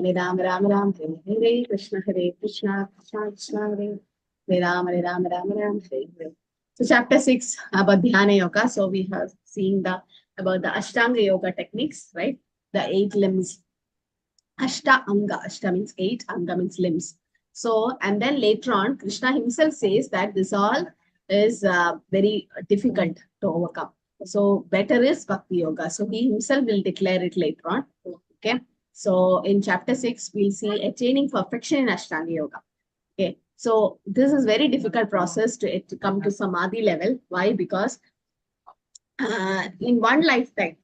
Hare Ram, Ram Ram, Hare Hare, Krishna Krishna, Krishna Krishna, Hare Ram, Ram Ram, Hare Hare. So chapter 6 about Dhyana Yoga. So we have seen about the Ashtanga Yoga techniques, right? The 8 limbs. Ashta Anga. Ashta means 8, Anga means limbs. So, and then later on, Krishna himself says that this all is very difficult to overcome. So, better is Bhakti Yoga. So, he himself will declare it later on. Okay. So, in chapter 6, we'll see attaining perfection in Ashtanga Yoga. Okay. So, this is very difficult process to come to Samadhi level. Why? Because in one lifetime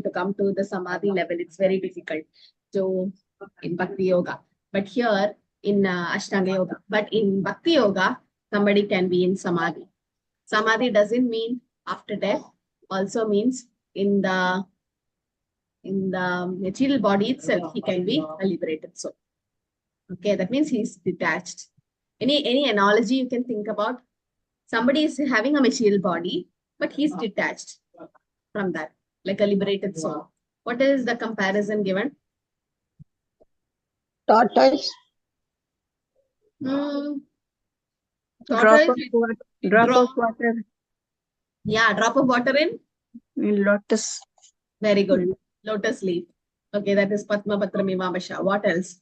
to come to the Samadhi level, it's very difficult to in Bhakti Yoga. But here in Ashtanga Yoga, but in Bhakti Yoga, somebody can be in Samadhi. Samadhi doesn't mean after death, also means in the material body itself, he can be a liberated soul. Okay, that means he's detached. Any analogy you can think about? Somebody is having a material body, but he's detached from that, like a liberated soul. What is the comparison given? Tortoise. Drop of water. Yeah, drop of water in lotus. Very good. Lotus leaf. Okay, that is Patma Patra Mimamsha. What else?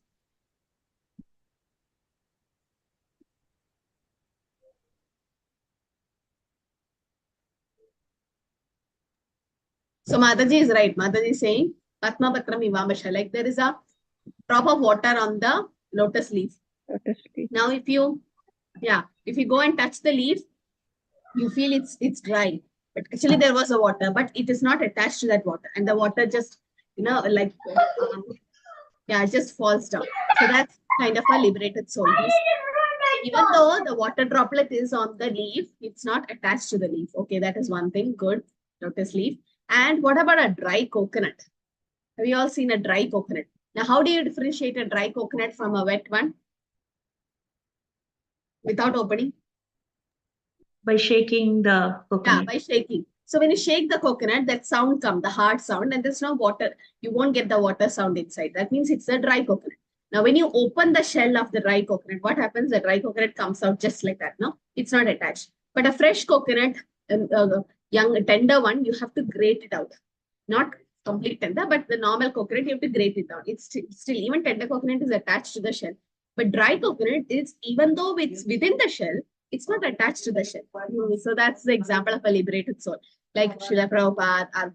So Mataji is right. Mataji is saying Patma Patra Mimamsha. Like there is a drop of water on the lotus leaf. Now if you go and touch the leaf, you feel it's dry. But actually there was a water, but it is not attached to that water. And the water just, like, it just falls down. So that's kind of a liberated soul. Even though the water droplet is on the leaf, it's not attached to the leaf. Okay, that is one thing. Good. Lotus leaf. And what about a dry coconut? Have you all seen a dry coconut? Now, how do you differentiate a dry coconut from a wet one? Without opening? By shaking the coconut. Yeah, by shaking. So when you shake the coconut, that sound comes, the hard sound, and there's no water. You won't get the water sound inside. That means it's a dry coconut. Now, when you open the shell of the dry coconut, what happens? The dry coconut comes out just like that. No, it's not attached. But a fresh coconut, young tender one, you have to grate it out. Not complete tender, but the normal coconut, you have to grate it out. It's still even tender coconut is attached to the shell. But dry coconut is, even though it's within the shell, it's not attached to the shell. So that's the example of a liberated soul. Like Srila Prabhupada, our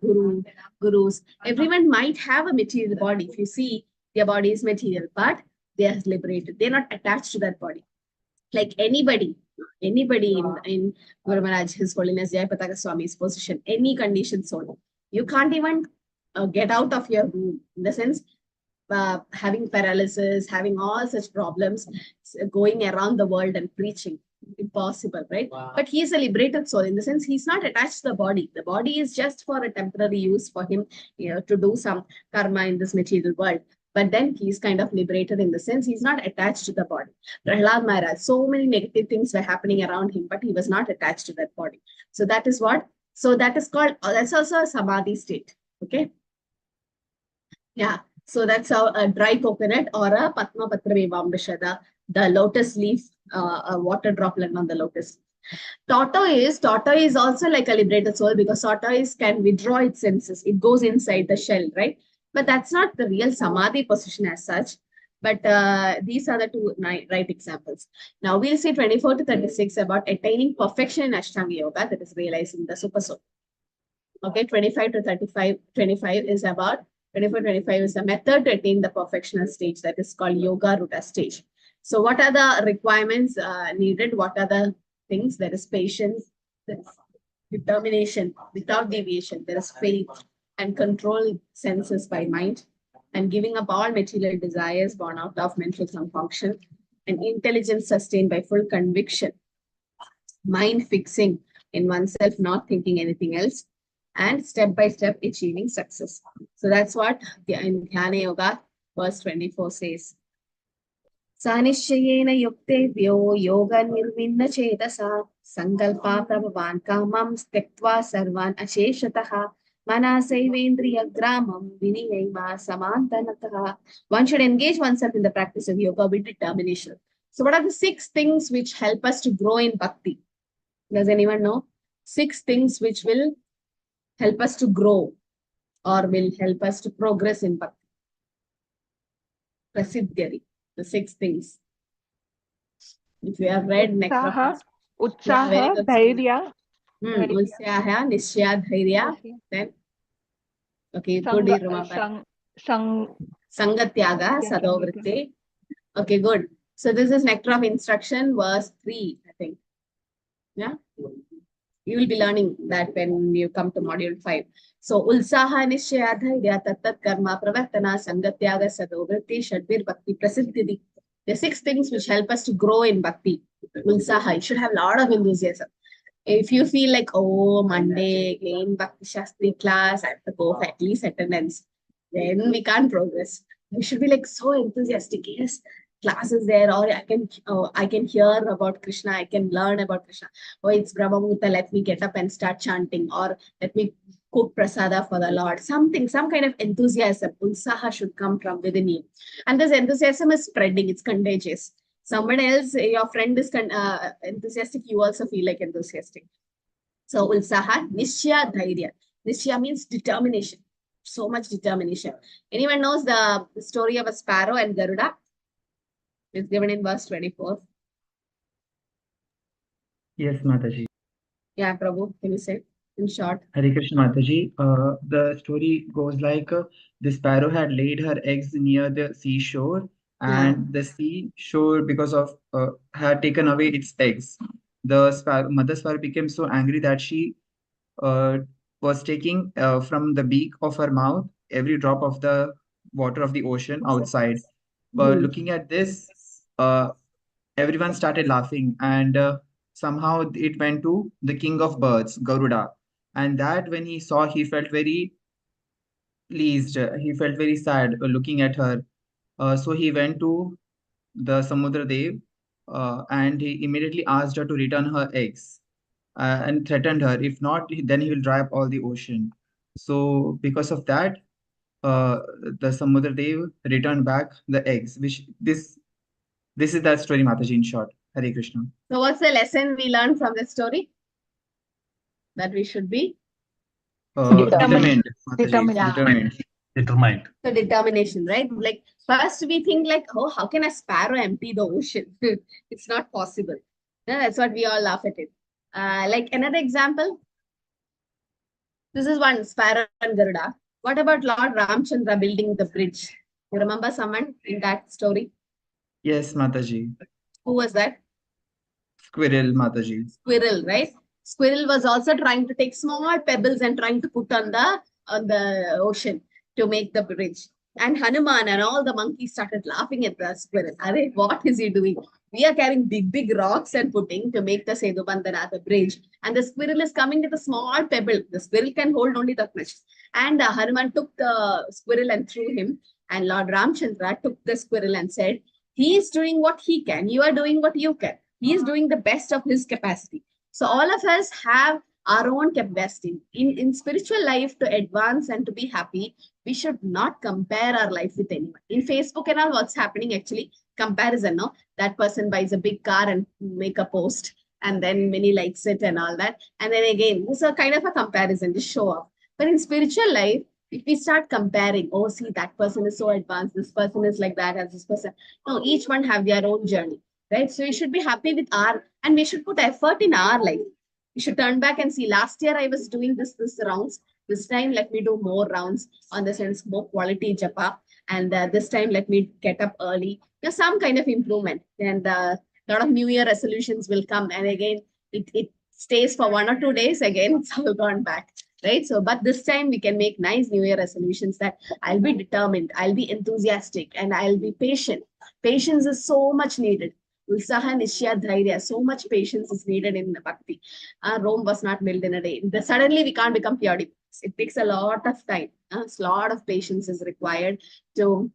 gurus, everyone might have a material body. If you see, their body is material, but they are liberated. They're not attached to that body. Like anybody in Guru Maharaj, His Holiness Jayapataka Swami's position, any conditioned soul, you can't even get out of your room. In the sense, having paralysis, having all such problems, going around the world and preaching. Impossible, right? Wow. But he is a liberated soul in the sense he's not attached to the body. The body is just for a temporary use for him, to do some karma in this material world. But then he's kind of liberated in the sense he's not attached to the body. Prahlad Maharaj, so many negative things were happening around him, but he was not attached to that body. So that is what. So that is called. That's also a samadhi state. Okay. Yeah. So that's how a dry coconut or a Patma Patra Vivambishada, the lotus leaf, a water droplet on the lotus. Tortoise also like a liberated soul because tortoise can withdraw its senses. It goes inside the shell, right? But that's not the real samadhi position as such. But these are the two right examples. Now we'll see 24 to 36 about attaining perfection in Ashtanga Yoga, that is realizing the super soul. Okay, 25 to 35, 25 is about 24-25 is the method to attain the perfectional stage that is called Yoga Ruta stage. So what are the requirements needed? What are the things? There is patience, there is determination without deviation, there is faith and control senses by mind and giving up all material desires born out of mental function and intelligence sustained by full conviction, mind fixing in oneself, not thinking anything else, and step by step achieving success. So that's what in Dhyana Yoga, verse 24 says. Sanishayena yuktevyo yoga nirvinna chetasa sankalpa prabhavan kamam stektva sarvan asheshataha Manasaivedriya gramam viniyaiva samantanataha. One should engage oneself in the practice of yoga with determination. So, what are the 6 things which help us to grow in bhakti? Does anyone know? 6 things which will help us to grow or will help us to progress in bhakti. Prasiddhyari, the 6 things. If you have read Nectar of Utsaha, Inspiration. Yeah, very Utsaha, good. Dhairya, Utsyaha, Nishya, Dhairya. Then, okay, good, you remember. Sangatyaga, Sadovritti. Okay, good. So this is Nectar of Instruction, verse 3, I think. Yeah. You will be learning that when you come to module 5. So, Ulsaha Nishya Dhairya Tattat Karma Pravartana Sangatyaga Sadovritti Shadvir Bhakti Prasiddhiti. The 6 things which help us to grow in bhakti. Ulsaha, you should have a lot of enthusiasm. If you feel like, oh, Monday again, Bhakti Shastri class, I have to go for at least attendance, then we can't progress. We should be like so enthusiastic. Yes, class is there, or I can hear about Krishna, I can learn about Krishna. Oh, it's Brahma Muhurta, let me get up and start chanting, or let me cook prasada for the Lord. Something, some kind of enthusiasm, ulsaha should come from within you. And this enthusiasm is spreading, it's contagious. Someone else, your friend is enthusiastic, you also feel like enthusiastic. So, ulsaha, nishya, dhairya. Nishya means determination. So much determination. Anyone knows the story of a sparrow and Garuda? It's given in verse 24. Yes, Mataji. Yeah, Prabhu, can you say in short? Hare Krishna Mataji. The story goes like the sparrow had laid her eggs near the seashore, and the seashore, because of had taken away its eggs. The mother sparrow became so angry that she uh, was taking from the beak of her mouth every drop of the water of the ocean outside. But looking at this, everyone started laughing, and somehow it went to the king of birds, Garuda. And that when he saw, he felt very pleased. He felt very sad looking at her. So he went to the Samudra Dev and he immediately asked her to return her eggs and threatened her. If not, then he will dry up all the ocean. So because of that, the Samudra Dev returned back the eggs, which this is that story, Mataji, in short. Hare Krishna. So, what's the lesson we learned from this story? That we should be Determined. Determined. Determined. So determination, right? Like first we think like, oh, how can a sparrow empty the ocean? It's not possible. Yeah, that's what we all laugh at it. Like another example. This is one sparrow and Garuda. What about Lord Ramchandra building the bridge? You remember someone in that story? Yes, Mataji. Who was that? Squirrel, Mataji. Squirrel, right? Squirrel was also trying to take small pebbles and trying to put on the ocean to make the bridge. And Hanuman and all the monkeys started laughing at the squirrel. Are what is he doing? We are carrying big rocks and putting to make the Sedu Bandhana, the bridge. And the squirrel is coming with a small pebble. The squirrel can hold only that much. And Hanuman took the squirrel and threw him. And Lord Ramchandra took the squirrel and said, he is doing what he can. You are doing what you can. He is doing the best of his capacity. So all of us have our own capacity. In spiritual life, to advance and to be happy, we should not compare our life with anyone. In Facebook and all, what's happening actually? Comparison, no? That person buys a big car and make a post, and then many likes it and all that. And then again, this is a kind of a comparison, just show off. But in spiritual life, if we start comparing, oh, see, that person is so advanced, this person is like that as this person. No, each one have their own journey, right? So we should be happy with and we should put effort in our life. We should turn back and see, last year I was doing this rounds. This time, let me do more rounds on the sense, more quality japa. And this time, let me get up early. There's some kind of improvement. And a lot of New Year resolutions will come. And again, it stays for 1 or 2 days. Again, it's all gone back. Right? So, but this time we can make nice New Year resolutions that I'll be determined, I'll be enthusiastic, and I'll be patient. Patience is so much needed. Ulsaha, Nishya, Dhairya. So much patience is needed in the Bhakti. Rome was not built in a day. Suddenly we can't become pure devotees. It takes a lot of time. A lot of patience is required to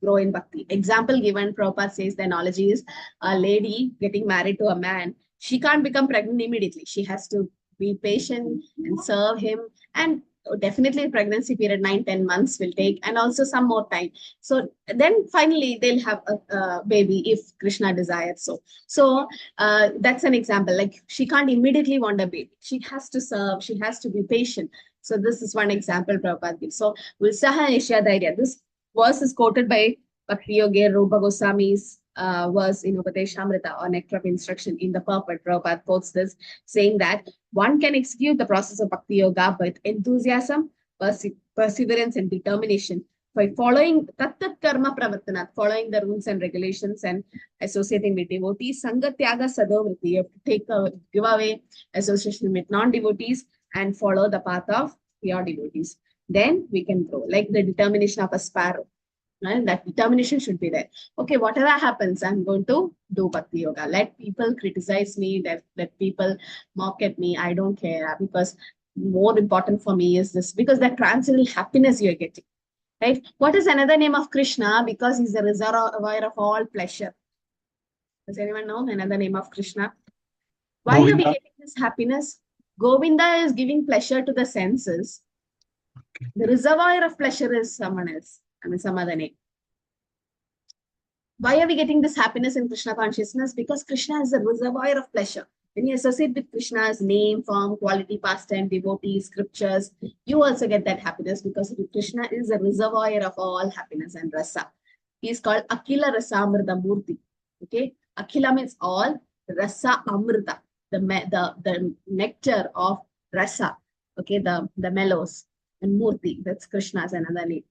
grow in Bhakti. Example given, Prabhupada says the analogy is a lady getting married to a man. She can't become pregnant immediately. She has to be patient and serve him. And definitely pregnancy period 9-10 months will take, and also some more time. So then finally they'll have a baby if Krishna desires so. That's an example. Like, she can't immediately want a baby, she has to serve, she has to be patient. So this is one example Prabhupada gives. So Utsaha Nisha Dhairya, this verse is quoted by Bhakti Yogi Rupa Goswami's verse in Upadeshamrita, or Nectar of Instruction in the Purport. Prabhupada quotes this, saying that one can execute the process of Bhakti Yoga with enthusiasm, perseverance, and determination by following Tattat Karma Pravartanat, following the rules and regulations and associating with devotees. Sangatyaga Sadhavriti, you have to give away association with non-devotees and follow the path of pure devotees. Then we can grow, like the determination of a sparrow. And that determination should be there. Okay, whatever happens, I'm going to do Bhakti Yoga. Let people criticize me, let people mock at me. I don't care, because more important for me is this, because that transcendental happiness you're getting. Right? What is another name of Krishna? Because he's the reservoir of all pleasure. Does anyone know another name of Krishna? Why are we Govinda. getting this happiness? Govinda is giving pleasure to the senses. The reservoir of pleasure is someone else. I mean, some other name. Why are we getting this happiness in Krishna consciousness? Because Krishna is a reservoir of pleasure. When you associate with Krishna's name, form, quality, pastime, devotees, scriptures, you also get that happiness, because Krishna is a reservoir of all happiness and rasa. He is called Akila Rasamrita Murti. Okay, Akila means all, Rasa Amrita, the nectar of rasa. Okay, the mellows, and Murti, that's Krishna's another name.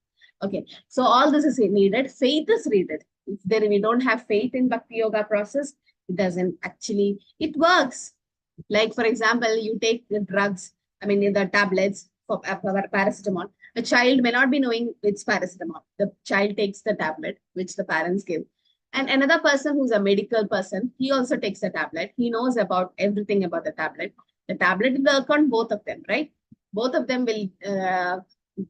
Okay, so all this is needed. Faith is needed. If we don't have faith in Bhakti Yoga process, it doesn't actually, it works. Like, for example, you take the drugs, I mean, the tablets for paracetamol. The child may not be knowing it's paracetamol. The child takes the tablet, which the parents give. And another person who's a medical person, he also takes the tablet. He knows about everything about the tablet. The tablet will work on both of them, right? Both of them will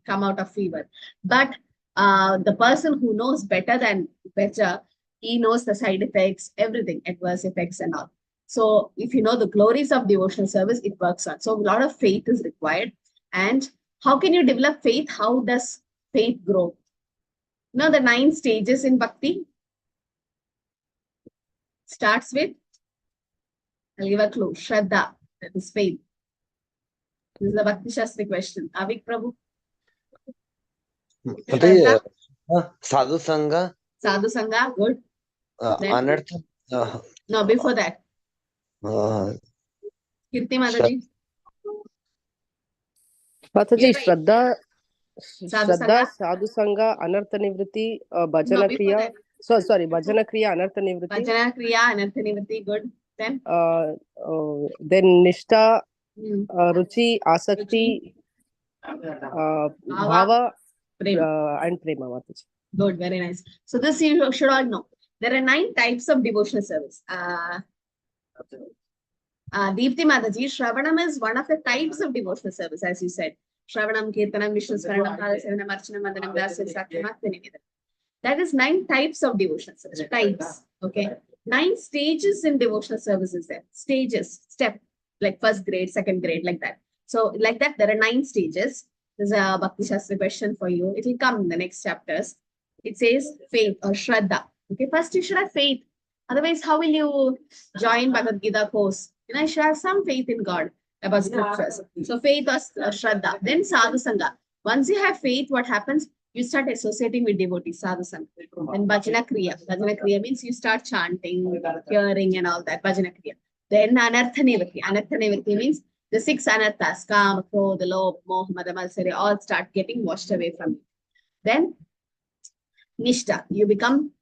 come out of fever. But the person who knows better, he knows the side effects, everything, adverse effects and all. So if you know the glories of devotional service, it works on. So a lot of faith is required. And how can you develop faith? How does faith grow? Now the 9 stages in Bhakti starts with, I'll give a clue, Shraddha, that is faith. This is the Bhakti Shastri question. Avik Prabhu? Sadhu Sangha. Sadhu Sangha, good. Anartha. No, before that. Kirti Mataji. Mataji, You're right. Shraddha, Sadhu Sangha, Anartha Nivriti, Bhajana Kriya. Sorry, Bhajana Kriya, Anartha Nivriti. Bhajana Kriya, Anartha Nivriti, good. Then Nishtha, Ruchi, Asakti, Bhava, and Prema. Mataji. Good, very nice. So this you should all know. There are 9 types of devotional service. Deepti Mataji, Shravanam is one of the types of devotional service, as you said. Shravanam, Kirtanam, Vishnu Smaranam, Halasevanam, Archanam, Vandanam, Dasam, Sakyamat, Niveda. That is 9 types of devotional service. Types. Okay. 9 stages in devotional service is there. Stages, step, like first grade, second grade, like that. So like that, there are 9 stages. There's a Bhakti Shastri question for you. It will come in the next chapters. It says faith or Shraddha. Okay, first you should have faith. Otherwise, how will you join Bhagavad Gita course? You should have some faith in God about scriptures. So faith or Shraddha. Then Sadhu Sangha. Once you have faith, what happens? You start associating with devotees, Sadhu Sangha. Then Bhajana Kriya. Bhajana Kriya means you start chanting, hearing and all that. Bhajana Kriya. Then Anartha Nivriti. Anartha Nivriti means the 6 anarthas, Kama, Krodha, Lobha, Moha, Mada, Matsarya, all start getting washed away from you. Then Nishtha, you become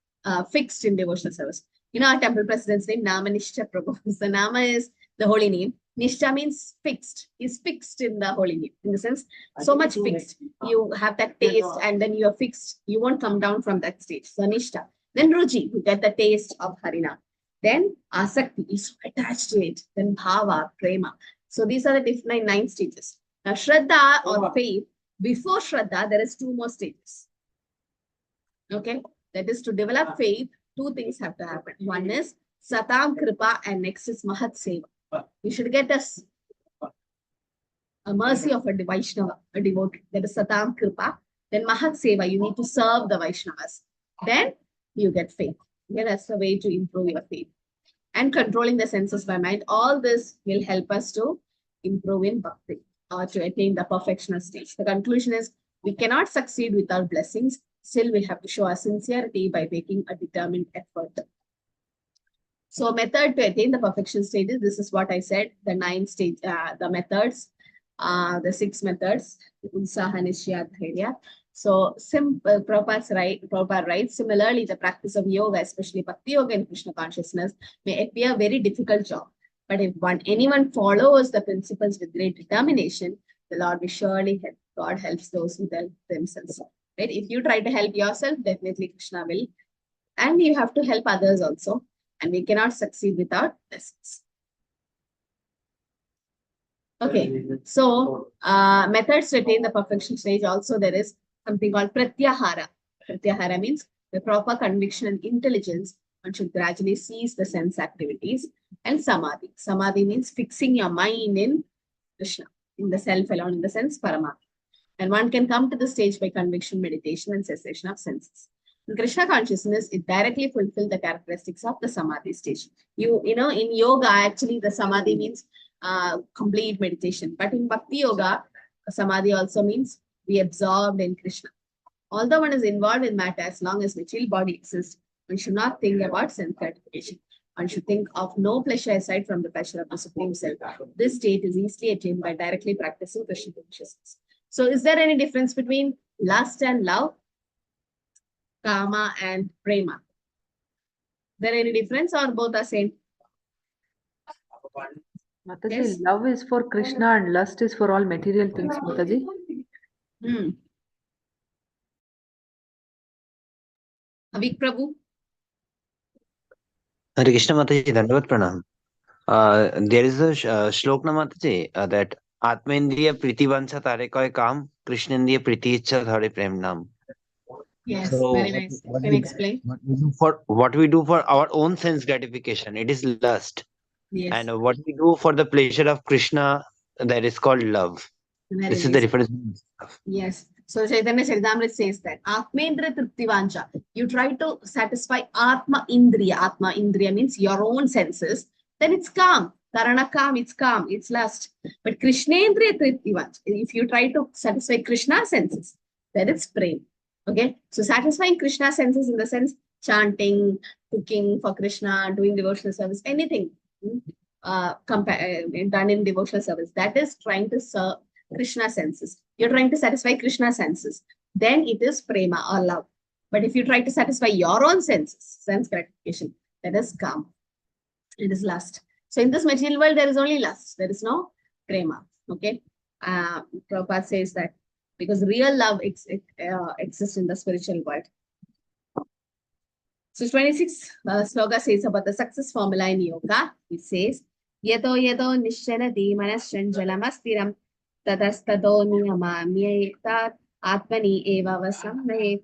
fixed in devotional service. Our temple president's name, Nama Nishtha Prabhu. So Nama is the holy name. Nishtha means fixed. He's fixed in the holy name. In the sense, so much fixed. You have that taste and then you are fixed. You won't come down from that stage. So Nishtha. Then Ruchi, you get the taste of Harina. Then Asakti, is attached to it. Then Bhava, Prema. So these are the different 9 stages. Now Shraddha or faith, before Shraddha, there is 2 more stages. Okay, that is to develop faith, 2 things have to happen. One is Satam Kripa and next is Mahat Seva. You should get a mercy of a Vaishnava, a devotee. That is Satam Kripa. Then Mahat Seva, you need to serve the Vaishnavas. Then you get faith. Okay, that's the way to improve your faith. And controlling the senses by mind. All this will help us to improve in Bhakti or to attain the perfectional stage. The conclusion is we cannot succeed without blessings. Still, we have to show our sincerity by making a determined effort. So method to attain the perfection stages, this is what I said, the 9 stage, the methods, the 6 methods, Utsaha, Nishya, Dhairya. So simple, Prabhupada writes, similarly, the practice of yoga, especially Bhakti Yoga and Krishna consciousness, may appear a very difficult job. But if anyone follows the principles with great determination, the Lord will surely help. God helps those who help themselves. Right? If you try to help yourself, definitely Krishna will. And you have to help others also. And we cannot succeed without blessings. Okay, so methods to attain the perfection stage, also there is something called pratyahara. Pratyahara means the proper conviction and intelligence. One should gradually cease the sense activities. And samadhi. Samadhi means fixing your mind in Krishna, in the self alone, in the sense Paramatma. And one can come to the stage by conviction, meditation, and cessation of senses. In Krishna consciousness, it directly fulfills the characteristics of the samadhi stage. You know, in yoga, actually, the samadhi means complete meditation. But in Bhakti Yoga, samadhi also means we absorbed in Krishna. Although one is involved in matter, as long as material body exists, one should not think about sense gratification. One should think of no pleasure aside from the pleasure of the Supreme Self. This state is easily attained by directly practicing Krishna consciousness. So is there any difference between lust and love? Kama and prema? Is there any difference or both are same? Mataji, Yes. love is for Krishna and lust is for all material things, Mataji. Avik Prabhu? Hare Krishna Mataji, Dandavat Pranam. There is a shlok na Mataji that Atmendriya Priti Vancha Tare Koi Kam, Krishnendriya Priti Ichha Dhare Prem Nam. Yes, So very nice. Can you explain? what we do for our own sense gratification, it is lust. Yes. And what we do for the pleasure of Krishna, that is called love. Very This is nice. the difference. Yes. So Chaitanya Charitamrita says that Atmendra Triptivancha. You try to satisfy Atma Indriya. Atma Indriya means your own senses. Then it's calm. Karana calm, it's calm, it's lust. But Krishnendriya Triptivancha. If you try to satisfy Krishna's senses, then it's prem. Okay. So satisfying Krishna's senses in the sense chanting, cooking for Krishna, doing devotional service, anything done in devotional service. That is trying to serve Krishna senses. You're trying to satisfy Krishna senses. Then it is prema or love. But if you try to satisfy your own senses, sense gratification, that is kama. It is lust. So in this material world, there is only lust. There is no prema. Okay. Prabhupada says that because real love exists in the spiritual world. So 26 sloka says about the success formula in yoga. It says, Yato yato nisharati manasyanjalamastiram tadastado niyamamyetat atmani eva vasamne.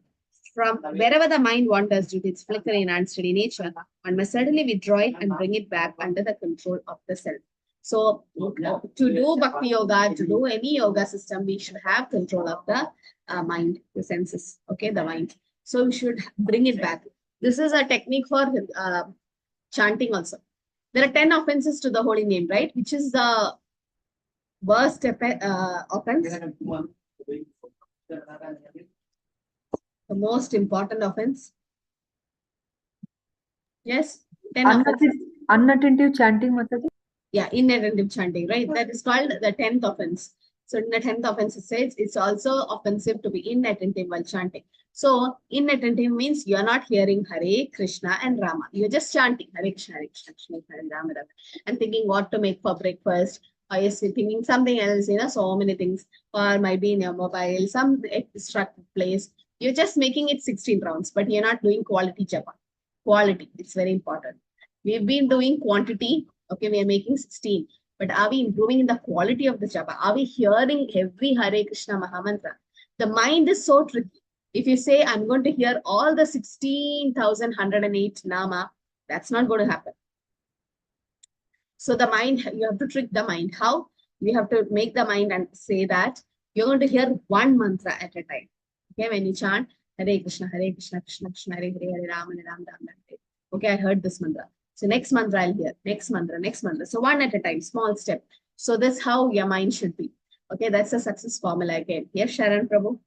From wherever the mind wanders due to its flickering and unsteady nature, one must certainly withdraw it and bring it back under the control of the self. So to do Bhakti Yoga, to do any yoga system, we should have control of the mind, the senses, okay, the mind. So we should bring it back. This is a technique for chanting also. There are 10 offenses to the holy name, right? Which is the worst offense? The most important offense? Yes? 10 offenses. Unattentive chanting, Mataji? Yeah, inattentive chanting, right? That is called the 10th offense. So in the 10th offense, it says it's also offensive to be inattentive while chanting. So inattentive means you're not hearing Hare Krishna and Rama. You're just chanting Hare Krishna, Krishna, Hare Rama, Rama, and thinking what to make for breakfast, or you're thinking something else, so many things, or might be in your mobile, some distracted place. You're just making it 16 rounds, but you're not doing quality japa. Quality, it's very important. We've been doing quantity. Okay, we are making 16. But are we improving in the quality of the japa? Are we hearing every Hare Krishna Mahamantra? The mind is so tricky. If you say, I'm going to hear all the 16,108 Nama, that's not going to happen. So the mind, you have to trick the mind. How? You have to make the mind and say that you're going to hear one mantra at a time. Okay, when you chant Hare Krishna, Krishna Krishna, Hare Hare, Hare Rama, Rama Rama, Hare. Okay, I heard this mantra. So next mantra I'll hear. Next mantra, next mantra. So one at a time, small step. So that's how your mind should be. Okay, that's a success formula again. Yes, Sharan Prabhu.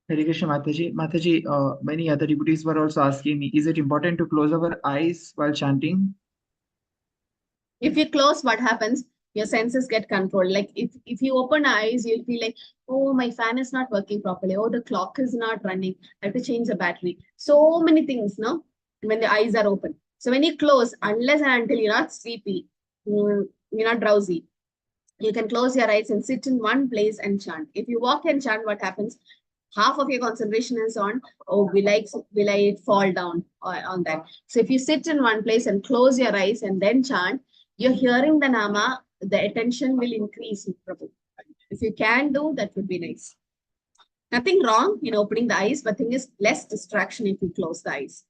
Hare Krishna Mataji. Mataji, many other devotees were also asking me, is it important to close our eyes while chanting? If you close, what happens? Your senses get controlled. Like if you open eyes, you'll feel like, oh, my fan is not working properly. Oh, the clock is not running. I have to change the battery. So many things, no? When the eyes are open. So when you close, unless and until you're not sleepy, you're not drowsy, you can close your eyes and sit in one place and chant. If you walk and chant, what happens? Half of your concentration is on, oh, will I fall down on that? So if you sit in one place and close your eyes and then chant, you're hearing the nama, the attention will increase, Prabhu. If you can do, that would be nice. Nothing wrong in opening the eyes, but thing is less distraction if you close the eyes.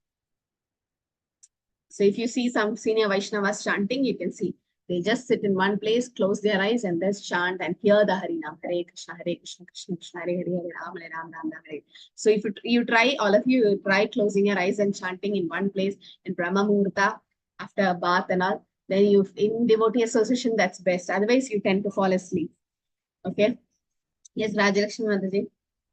So if you see some senior Vaishnavas chanting, you can see they just sit in one place, close their eyes, and then chant and hear the Harinam. Hare Krishna, Krishna Krishna, Hare Hare, Hare Rama, Rama Rama, Hare. So if you try, all of you try closing your eyes and chanting in one place in Brahma Muhurta, after a bath and all, then you, in devotee association, that's best. Otherwise, you tend to fall asleep. Okay. Yes, Rajalakshmi Mataji.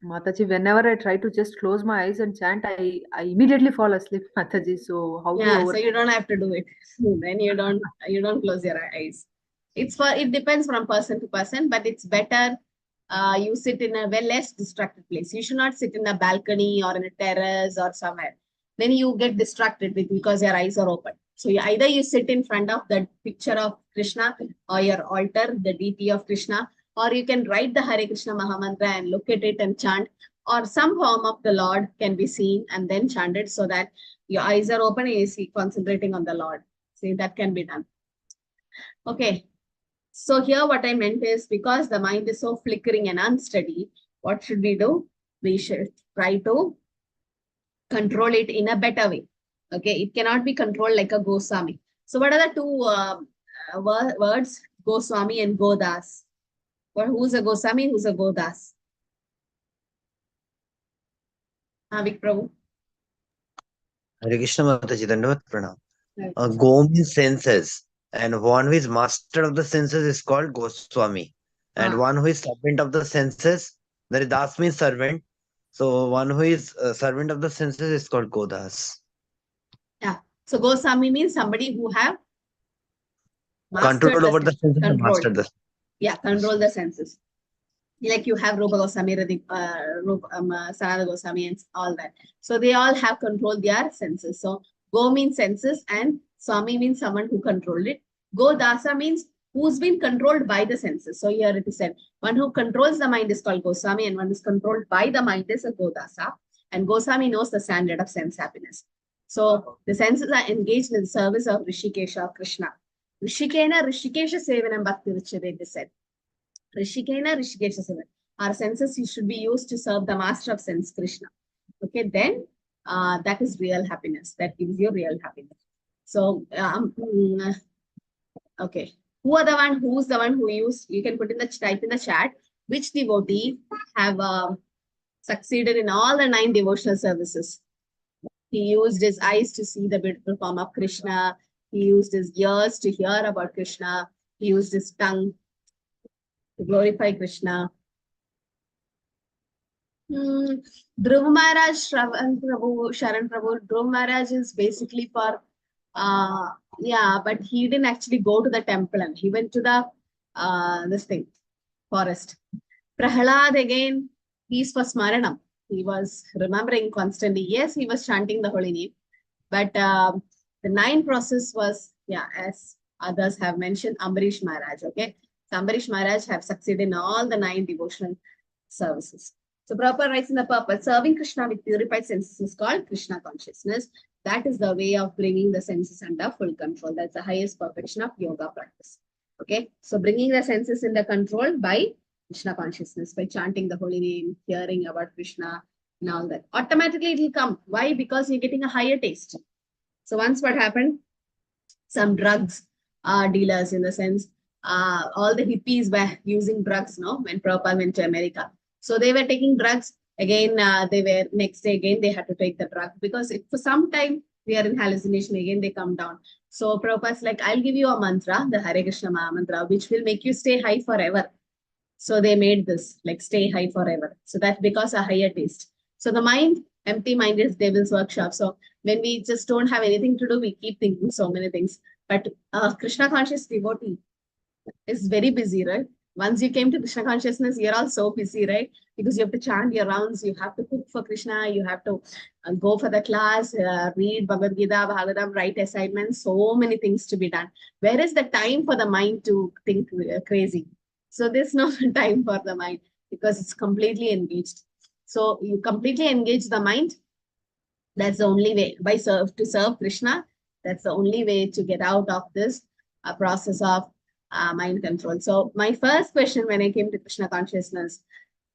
Mataji, whenever I try to just close my eyes and chant, I immediately fall asleep, Mataji. So how to So you don't have to do it. Then you don't close your eyes. It depends from person to person, but it's better you sit in a less distracted place. You should not sit in a balcony or in a terrace or somewhere. Then you get distracted because your eyes are open. So either you sit in front of the picture of Krishna or your altar, the deity of Krishna, or you can write the Hare Krishna Mahamantra and look at it and chant, or some form of the Lord can be seen and then chanted so that your eyes are open and you see concentrating on the Lord. See, that can be done. Okay. So here what I meant is, because the mind is so flickering and unsteady, what should we do? We should try to control it in a better way. Okay. It cannot be controlled like a Goswami. So what are the two words? Goswami and Godas. Or who's a Goswami? Who's a Godas? Vik Prabhu. Hare Krishna Mataji, Dandavat Pranam. Go means senses, and one who is master of the senses is called Goswami, and one who is servant of the senses, that is Das means servant. So one who is servant of the senses is called Godas. Yeah. So Goswami means somebody who have Control over the senses and mastered the. Yeah, control the senses. Like you have Rupa Goswami, Sanatana Goswami, and all that. So they all have controlled their senses. So Go means senses and Swami means someone who controlled it. Go Dasa means who's been controlled by the senses. So here it is said, one who controls the mind is called Goswami, and one who is controlled by the mind is a Godasa. And Goswami knows the standard of sense happiness. So the senses are engaged in the service of Rishikesha, Krishna. Rishikena Rishikesha Sevanam Bhakti Richade, they said. Rishikena Rishikesha Sevanam. Our senses should be used to serve the master of sense, Krishna. Okay, then that is real happiness. That gives you real happiness. So, okay. Who's the one who used, you can put in the type in the chat, which devotee have succeeded in all the 9 devotional services. He used his eyes to see the beautiful form of Krishna. He used his ears to hear about Krishna. He used his tongue to glorify Krishna. Dhruv Maharaj, Sharan Prabhu, Dhruv Maharaj is basically for, but he didn't actually go to the temple and he went to the, forest. Prahalad again, he's for Smaranam. He was remembering constantly. Yes, he was chanting the holy name, but the 9 process was, as others have mentioned, Ambarish Maharaj, okay? So Ambarish Maharaj have succeeded in all the 9 devotional services. So proper writes in the purpose, serving Krishna with purified senses is called Krishna consciousness. That is the way of bringing the senses under full control. That's the highest perfection of yoga practice. Okay, so bringing the senses in the control by Krishna consciousness, by chanting the holy name, hearing about Krishna and all that. Automatically it will come. Why? Because you're getting a higher taste. So once what happened, some drugs dealers, in the sense, all the hippies were using drugs, no, when Prabhupada went to America. So they were taking drugs. Again, next day again, they had to take the drug because for some time they are in hallucination, again they come down. So Prabhupada's like, I'll give you a mantra, the Hare Krishna Maha mantra, which will make you stay high forever. So they made this, like, stay high forever. So that's because a higher taste. So the mind, empty mind is devil's workshop. So when we just don't have anything to do, we keep thinking so many things. But Krishna conscious devotee is very busy, right? Once you came to Krishna consciousness, you're all so busy, right? Because you have to chant your rounds, you have to cook for Krishna, you have to go for the class, read Bhagavad Gita, Bhagavatam, write assignments, so many things to be done. Where is the time for the mind to think crazy? So there's no time for the mind because it's completely engaged. So you completely engage the mind. That's the only way. To serve Krishna, that's the only way to get out of this process of mind control. So my first question when I came to Krishna consciousness,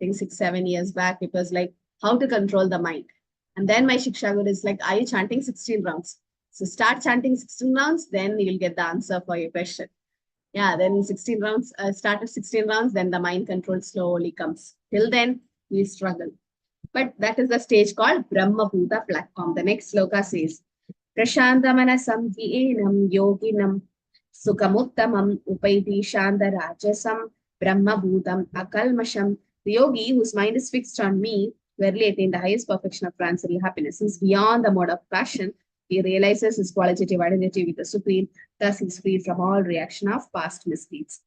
I think 6-7 years back, it was like how to control the mind. And then my Shiksha Guru is like, are you chanting 16 rounds? So start chanting 16 rounds, then you'll get the answer for your question. Yeah, then 16 rounds, start at 16 rounds, then the mind control slowly comes. Till then, we struggle. But that is the stage called Brahma Bhuta platform. The next sloka says, Prashantamanasam vienam yoginam Sukhamuttamam upaiti shanda rajasam Brahma Bhutam akalmasham. The yogi whose mind is fixed on me rarely attain the highest perfection of transcendental happiness. Since beyond the mode of passion, he realizes his qualitative identity with the Supreme. Thus, he is free from all reaction of past misdeeds.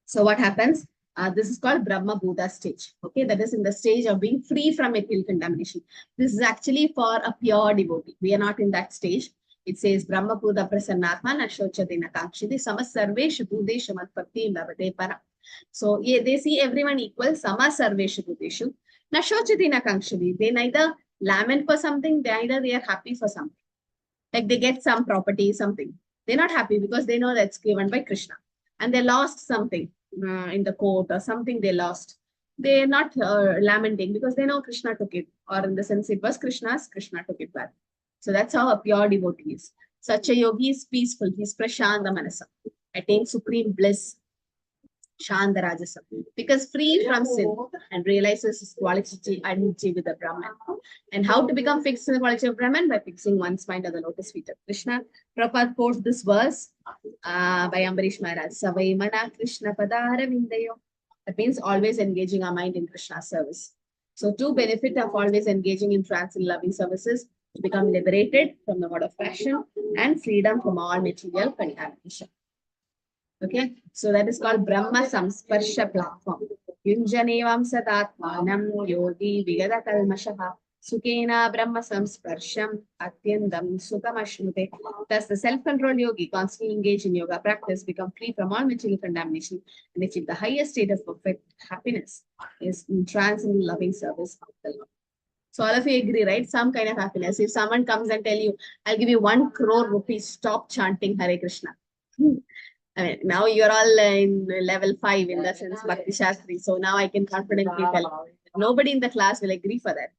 So what happens? This is called Brahma Bhuta stage. Okay, that is in the stage of being free from material contamination. This is actually for a pure devotee. We are not in that stage. It says Brahma Bhuta Prasannatma Nashochati Nakakshiti Samasarveshu Bhudeshu Matpatti Lavate Para. So yeah, they see everyone equal. Samasarveshu Bhudeshu Nashochati Nakakshiti. They neither lament for something, neither they are happy for something. Like they get some property, something. They're not happy because they know that's given by Krishna. And they lost something in the court or something they lost. They're not lamenting because they know Krishna took it. Or in the sense it was Krishna's, Krishna took it back. So that's how a pure devotee is. Such a yogi is peaceful. He's Prashanta Manasa. Attains supreme bliss. Shanda Rajasa. Because free from sin and realizes his quality identity with the Brahman. And how to become fixed in the quality of Brahman? By fixing one's mind on the lotus feet of Krishna. Prabhupada quotes this verse by Ambarish Maharaj. Savai mana Krishna padara vindayo. That means always engaging our mind in Krishna's service. So to benefit of always engaging in transcendental loving services, to become liberated from the mode of passion and freedom from all material contamination. Okay, so that is called Brahma Samsparsha platform. Yunjanevam sadatmanam yogi vigada kalmashaha sukena Brahma Samsparsham atyandam sukamashnute. Thus, the self-controlled yogi, constantly engaged in yoga practice, become free from all material contamination and achieve the highest state of perfect happiness is in transcendental loving service of the Lord. So all of you agree, right? Some kind of happiness. If someone comes and tell you, I'll give you 1 crore rupees, stop chanting Hare Krishna. I mean, now you're all in level 5 in the sense Bhakti Shastri. So now I can confidently tell. Nobody in the class will agree for that.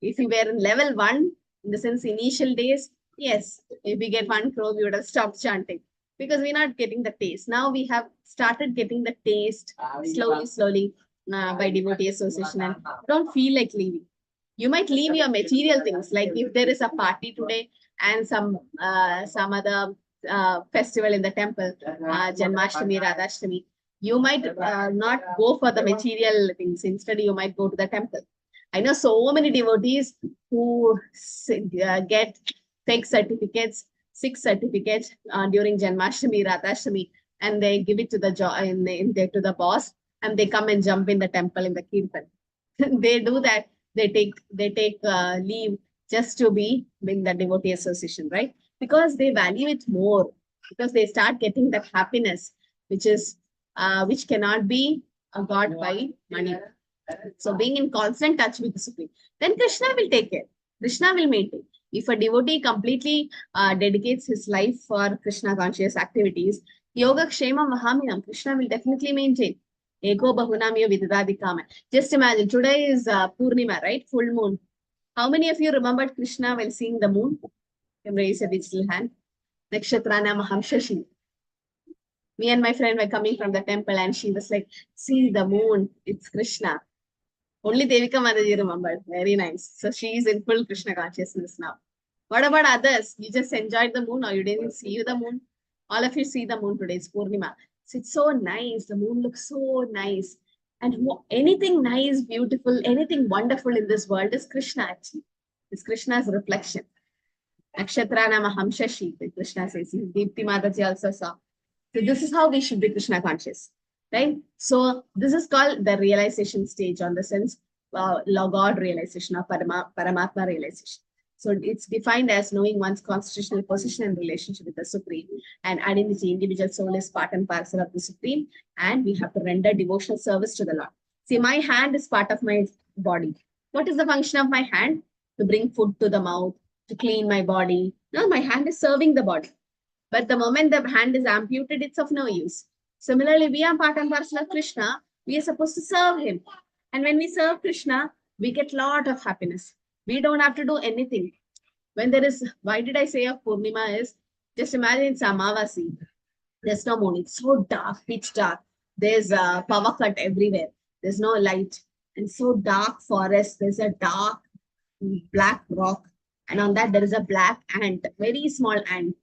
If we were in level 1, in the sense initial days, yes, if we get 1 crore, we would have stopped chanting. Because we're not getting the taste. Now we have started getting the taste slowly by devotee association and don't feel like leaving. You might leave your material things, like if there is a party today and some other festival in the temple, Janmashtami, Radhashtami, you might not go for the material things. Instead, you might go to the temple. I know so many devotees who get fake certificates, 6 certificates during Janmashtami, Radhashtami, and they give it to the boss, and they come and jump in the temple in the kirtan. They do that. They take leave just to be in the devotee association, right? Because they value it more, because they start getting that happiness, which cannot be got by money. So being in constant touch with the Supreme, then Krishna will take care. Krishna will maintain. If a devotee completely dedicates his life for Krishna conscious activities, Yoga Kshema Mahaminam, Krishna will definitely maintain. Ego Bahunamya Vidadikama. Just imagine, today is Purnima, right? Full moon. How many of you remembered Krishna while seeing the moon? You can raise a digital hand. Nakshatrana Mahamshashi. Me and my friend were coming from the temple and she was like, see the moon, it's Krishna. Only Devika Mataji remembered. Very nice. So she is in full Krishna consciousness now. What about others? You just enjoyed the moon or you didn't see the moon? All of you see the moon today. It's Purnima. So it's so nice. The moon looks so nice. And anything nice, beautiful, anything wonderful in this world is Krishna actually. It's Krishna's reflection. Nakshatra nama hamshashi, Krishna says. Deepti Mataji also saw. So this is how we should be Krishna conscious, right? So this is called the realization stage on the sense, God realization or Paramatma realization. So it's defined as knowing one's constitutional position and relationship with the Supreme, and identity, individual soul is part and parcel of the Supreme, and we have to render devotional service to the Lord. See, my hand is part of my body. What is the function of my hand? To bring food to the mouth, to clean my body. No, my hand is serving the body. But the moment the hand is amputated, it's of no use. Similarly, we are part and parcel of Krishna. We are supposed to serve him. And when we serve Krishna, we get a lot of happiness. We don't have to do anything. When there is, why did I say of Purnima is, just imagine it's Amavasi. There's no moon. It's so dark, pitch dark. There's a power cut everywhere. There's no light. And so dark forest. There's a dark black rock. And on that, there is a black ant, very small ant.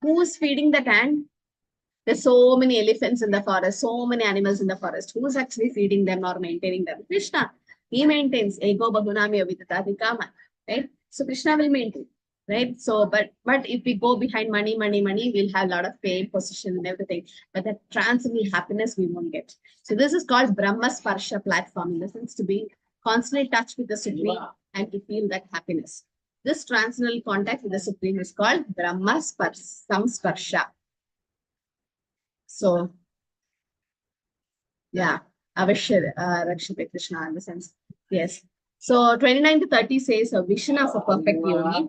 Who's feeding that ant? There's so many elephants in the forest, so many animals in the forest. Who's actually feeding them or maintaining them? Krishna. He maintains. Ego bahunami aviditati kama. Right? So Krishna will maintain. Right? So, but if we go behind money, we'll have a lot of fame, position, and everything. But that transcendental happiness we won't get. So this is called Brahma Sparsha platform, in the sense to be constantly touched with the Supreme and to feel that happiness. This transcendental contact with the Supreme is called Brahma Samsparsha. So, yeah, Avashya Rakshite Krishna in the sense. Yes. So 29 to 30 says a vision of a perfect yogi.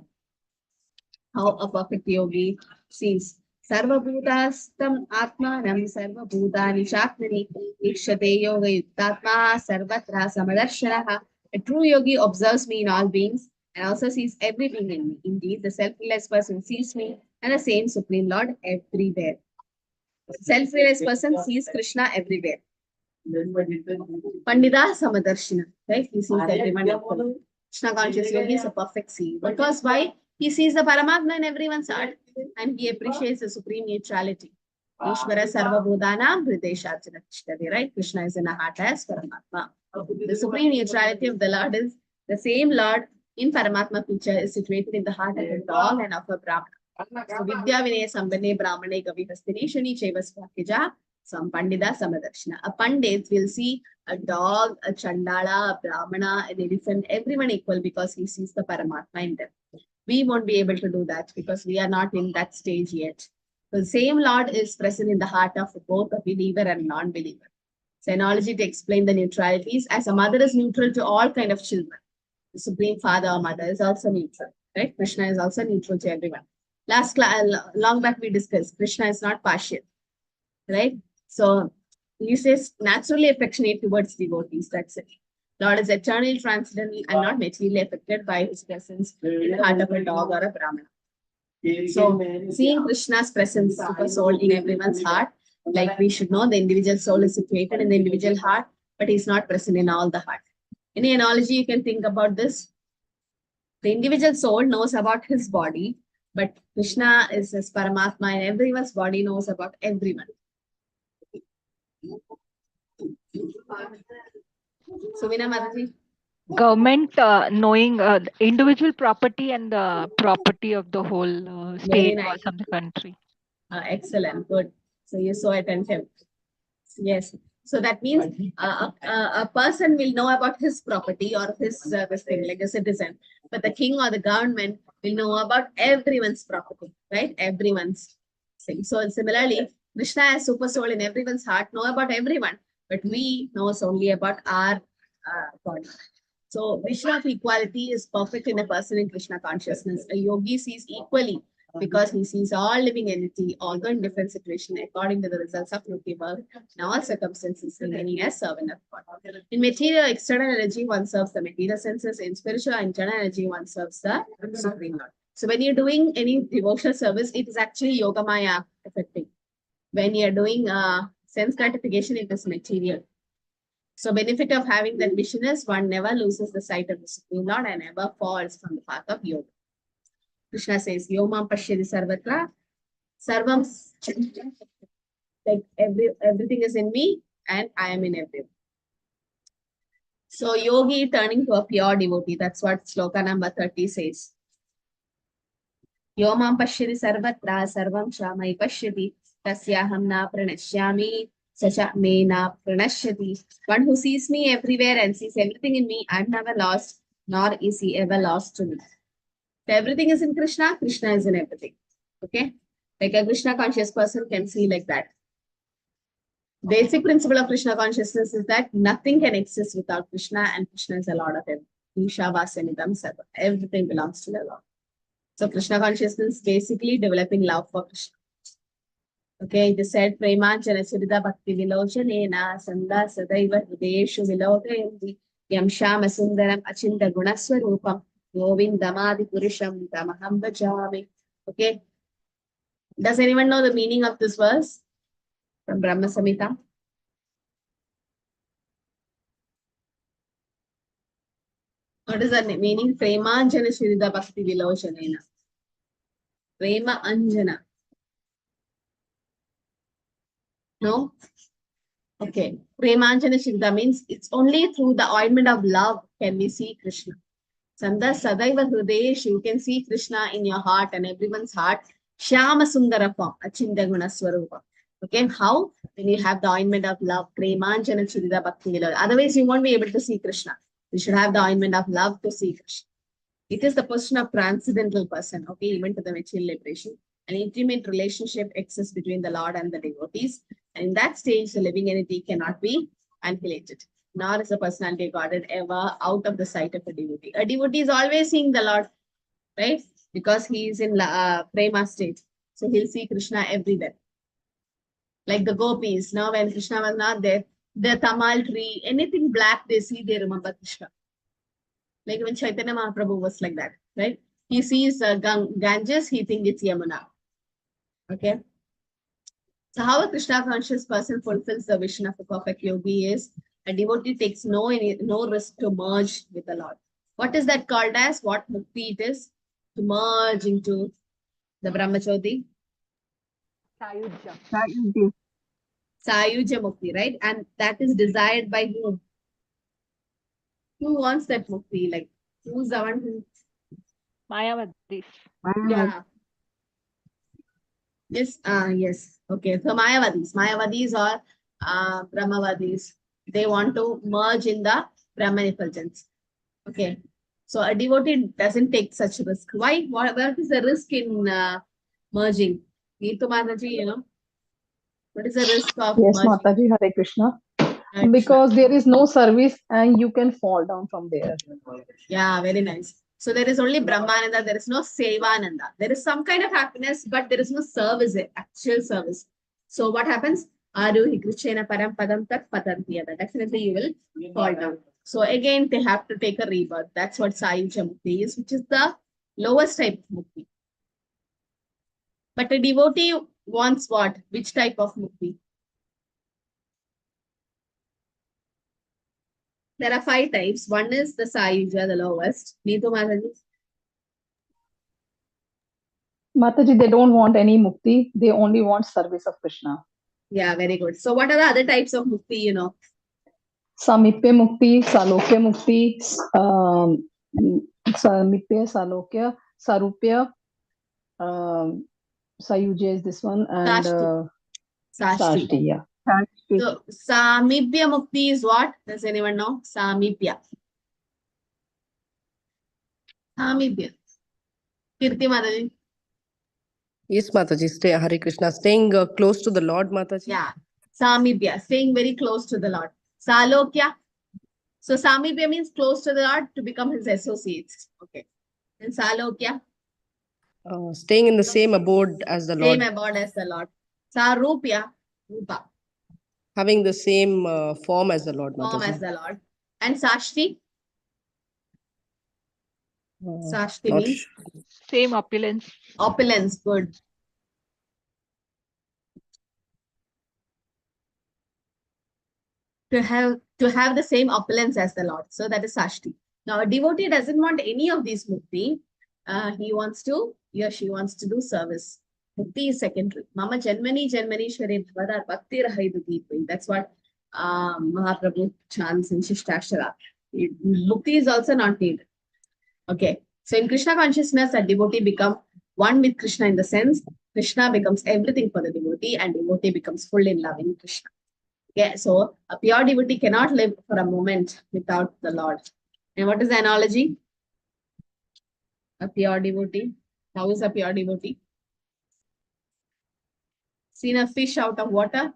How a perfect yogi sees Sarva Bhutastam Atmanam Sarva Bhutani Shakmani Ikshate Yoga Yuktatma Sarvatra Samadarshanaha. A true yogi observes me in all beings and also sees every being in me. Indeed, the self-realized person sees me and the same Supreme Lord everywhere. Self-realized person sees Krishna everywhere. Pandita Samadarshana, right? He sees everyone equally. Krishna conscious yogi is a perfect seer. Because why? He sees the Paramatma in everyone's heart and he appreciates the supreme neutrality. Ishvara Sarva Bhutanam Hrideshachana Tishtati, right? Krishna is in the heart as Paramatma. The supreme neutrality of the Lord is the same Lord in Paramatma picture is situated in the heart of a dog and of a Brahmana. So Vidya Vinaya Sambhane Brahmane Kavi Hastini Shani Cheva Swakija Sam Pandita Samadarshana. A Pandit will see a dog, a Chandala, a Brahmana, an elephant, everyone equal because he sees the Paramatma in them. We won't be able to do that because we are not in that stage yet. The same Lord is present in the heart of both a believer and non-believer. It's an analogy to explain the neutralities. As a mother is neutral to all kind of children, the Supreme Father or Mother is also neutral, right? Krishna is also neutral to everyone. Long back we discussed, Krishna is not partial, right? So he says naturally affectionate towards devotees, that's it. Lord is eternally transcendental and not materially affected by his presence in the heart of a dog or a Brahmana. So seeing Krishna's presence, super soul in everyone's heart, like we should know the individual soul is situated in the individual heart, but he's not present in all the heart. Any analogy you can think about this? The individual soul knows about his body, but Krishna is his Paramatma and everyone's body knows about everyone. So, Veena Mataji. Government knowing the individual property and the property of the whole state or some country. Excellent, good. So you're so attentive. Yes. So that means a person will know about his property or his this thing, like a citizen, but the king or the government will know about everyone's property, right? Everyone's thing. So similarly, Krishna as super soul in everyone's heart know about everyone, but we know only about our body. So vision of equality is perfect in a person in Krishna consciousness. A yogi sees equally because he sees all living entity, although in different situations, according to the results of yogi work, in all circumstances, remaining as servant of God. In material external energy, one serves the material senses. In spiritual internal energy, one serves the Supreme Lord. So when you're doing any devotional service, it is actually Yoga Maya affecting. when you're doing sense gratification, it is material. So benefit of having that vision is one never loses the sight of the Supreme Lord and never falls from the path of yoga. Krishna says, Yomam Pashyati Sarvatra, Sarvam, like everything is in me and I am in everyone. So yogi turning to a pure devotee, that's what sloka number 30 says. Yomam Pashyati Sarvatra, Sarvam Shamai Pashyati, Tasyaham na pranashyami, Sacha me na pranashyati. One who sees me everywhere and sees everything in me, I'm never lost, nor is he ever lost to me. So everything is in Krishna, Krishna is in everything. Okay? Like a Krishna conscious person can see like that. Basic principle of Krishna consciousness is that nothing can exist without Krishna, and Krishna is a Lord of everything. Isha Vasanidam Sarva. Everything belongs to the Lord. So Krishna consciousness basically developing love for Krishna. Okay, it is said, Premanjana Surida Bhakti Vilochanena Sanda Sadaiva Hrideshu Vilokayanti Yam Shama Sundaram Achinda Gunaswarupam Govindamadi Purusham Tamaham Bhajami. Okay. Does anyone know the meaning of this verse from Brahma Samhita? What is the meaning? Premanjana Surida Bhakti Vilochanena. Prema Anjana. No? Okay. Premanjana Shivda means it's only through the ointment of love can we see Krishna. Sanda Sadaiva Hridesh, you can see Krishna in your heart and everyone's heart. Shyama Sundarapam, Achinda Gunaswarupa. Okay, how? When you have the ointment of love, Premanjana Shivda Bhakti Vila. Otherwise, you won't be able to see Krishna. You should have the ointment of love to see Krishna. It is the position of transcendental person, okay, even to the material liberation. An intimate relationship exists between the Lord and the devotees. And in that stage, the living entity cannot be annihilated, nor is the personality guarded ever out of the sight of a devotee. A devotee is always seeing the Lord, right? Because he is in prema state. So he'll see Krishna everywhere. Like the gopis, now when Krishna was not there, the tamal tree, anything black they see, they remember Krishna. Like when Chaitanya Mahaprabhu was like that, right? He sees Ganges, he thinks it's Yamuna. Okay. So how a Krishna conscious person fulfills the vision of a perfect yogi is a devotee takes no risk to merge with the Lord. What is that called as? What mukti it is? To merge into the Brahmachodi? Sayujya. Sayujya mukti, right? And that is desired by whom? Who wants that mukti? Like, who's the one who? Mayavadis. Yeah. Yes, yes. Okay. So Mayavadis or Brahmavadis, they want to merge in the Brahman effulgence. Okay. So a devotee doesn't take such risk. Why? What is the risk in merging? Neetu Mataji, you know, what is the risk of Yes, merging? Mataji, Hare Krishna. Hare Because there is no service and you can fall down from there. Yeah, very nice. So there is only Brahmananda, there is no Sevananda. There is some kind of happiness, but there is no service, actual service. So what happens? Aruhi Krishna Param Padam Tat Patantiyada. Definitely you will fall down. So again, they have to take a rebirth. That's what Sayuja Mukti is, which is the lowest type of Mukti. But a devotee wants what? Which type of Mukti? There are 5 types. One is the Sayuja, the lowest. Neetu Mataji. Mataji, they don't want any mukti. They only want service of Krishna. Yeah, very good. So what are the other types of Mukti, you know? Samipya mukti, Salokya mukti, Samipya, Salokya, Sarupya, Sayuja is this one, and Shastri. Shastri, yeah. So Samipya Mukti is what? Does anyone know? Samipya. Samipya. Kirti Mataji. Yes, Mataji, stay Hare Krishna, staying close to the Lord, Mataji. Yeah. Samipya, staying very close to the Lord. Salokya. So Samipya means close to the Lord to become his associates. Okay. And Salokya. Staying in the same abode as the Lord. Same abode as the Lord. Sarupya. Rupa. Having the same form as the Lord, Form Mataji. as the Lord. And Shastri. Shastri Not means Same opulence. opulence. Good. to have the same opulence as the Lord. So that is Shastri. Now a devotee doesn't want any of these mukti. He or she wants to do service. Mukti is secondary. Mama Janmani Shware Bhavadar Bhakti Rahaidu Deepai. That's what Mahaprabhu chants in Shishtashara. Mukti is also not needed. Okay. So in Krishna consciousness, a devotee becomes one with Krishna in the sense Krishna becomes everything for the devotee and devotee becomes full in loving Krishna. Okay. So a pure devotee cannot live for a moment without the Lord. And what is the analogy? A pure devotee. How is a pure devotee? Seen a fish out of water?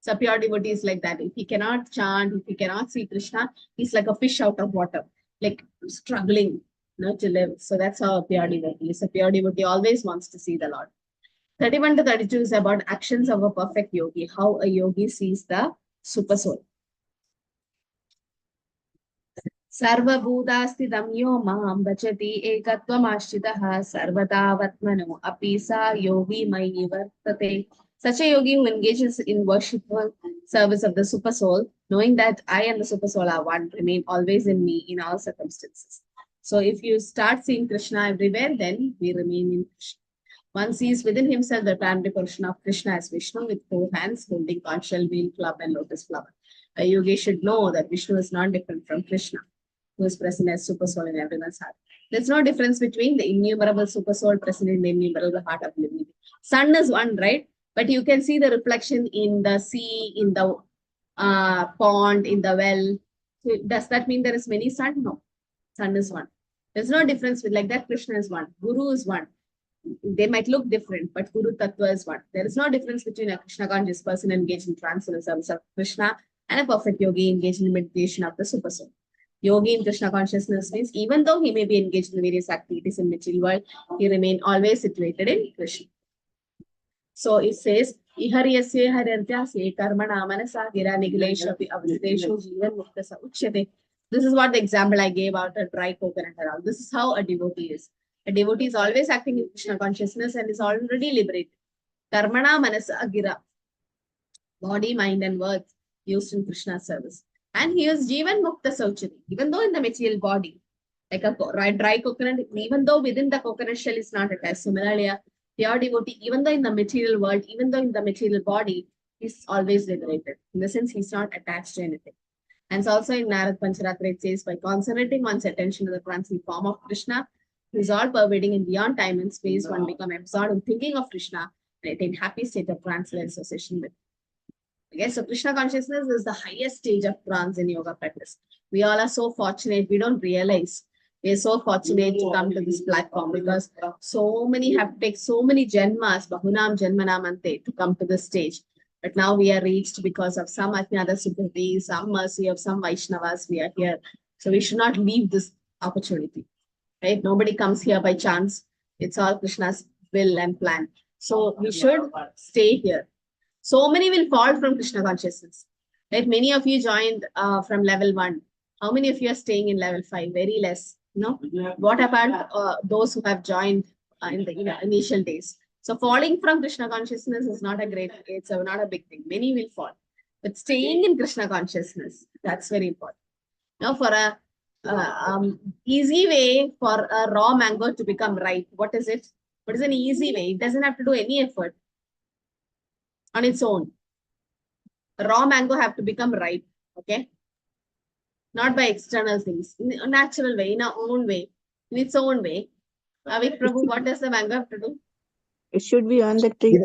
So a pure devotee is like that. If he cannot chant, if he cannot see Krishna, he's like a fish out of water, like struggling to live. So that's how a pure devotee is. A pure devotee always wants to see the Lord. 31 to 32 is about actions of a perfect yogi, how a yogi sees the super soul. Sarva Bhudasthidam yo mam bhajati ekatvamashritaha sarvadavatmano apisa yogi mayi vartate. Such a yogi who engages in worshipful service of the super soul, knowing that I and the super soul are one, remain always in me in all circumstances. So if you start seeing Krishna everywhere, then we remain in Krishna. One sees within himself the primary portion of Krishna as Vishnu with 4 hands holding conch shell, wheel, club, and lotus flower. A yogi should know that Vishnu is not different from Krishna, who is present as super soul in everyone's heart. There's no difference between the innumerable super soul present in the innumerable heart of living. Sun is one, right? But you can see the reflection in the sea, in the pond, in the well. So does that mean there is many sun? No. Sun is one. There's no difference with like that. Krishna is one. Guru is one. They might look different, but Guru Tattva is one. There is no difference between a Krishna conscious person engaged in trance in the service of Krishna and a perfect yogi engaged in meditation of the super soul. Yogi in Krishna consciousness means even though he may be engaged in various activities in material world, he remain always situated in Krishna. So it says, Iharyasya hararyasya karmana manasa gira nigileshapi avriteshu jivan muktasa uchyate. This is what the example I gave out a dry coconut around. This is how a devotee is. A devotee is always acting in Krishna consciousness and is already liberated. Karmana manasa gira. Body, mind and words used in Krishna's service. And he is jivan mukta sauchati. Even though in the material body, like a dry coconut, even though within the coconut shell is not attached. Similarly, a pure devotee, even though in the material world, even though in the material body, he's always liberated. In the sense, he's not attached to anything. And also in Narad Pancharatra, it says, by concentrating one's attention to the transient form of Krishna, who is all pervading in beyond time and space, one become absorbed in thinking of Krishna and attain happy state of trance-led association with. Okay, so Krishna consciousness is the highest stage of trance in yoga practice. We all are so fortunate, we don't realize. We are so fortunate to come to this platform because so many have taken so many janmas, bahunam janmanamante, to come to this stage. But now we are reached because of some Ajnada Subhuti, some mercy of some Vaishnavas, we are here. So we should not leave this opportunity, right? Nobody comes here by chance. It's all Krishna's will and plan. So we should stay here. So many will fall from Krishna consciousness, right? Many of you joined from level 1. How many of you are staying in level 5? Very less, no? What about those who have joined in the initial days? So falling from Krishna consciousness is not a it's not a big thing. Many will fall. But staying in Krishna consciousness, that's very important. Now for a easy way for a raw mango to become ripe, what is it? What is an easy way? It doesn't have to do any effort on its own. A raw mango have to become ripe, okay? Not by external things, in a natural way, in our own way, in its own way. Avik Prabhu, what does the mango have to do? It should be on the tree.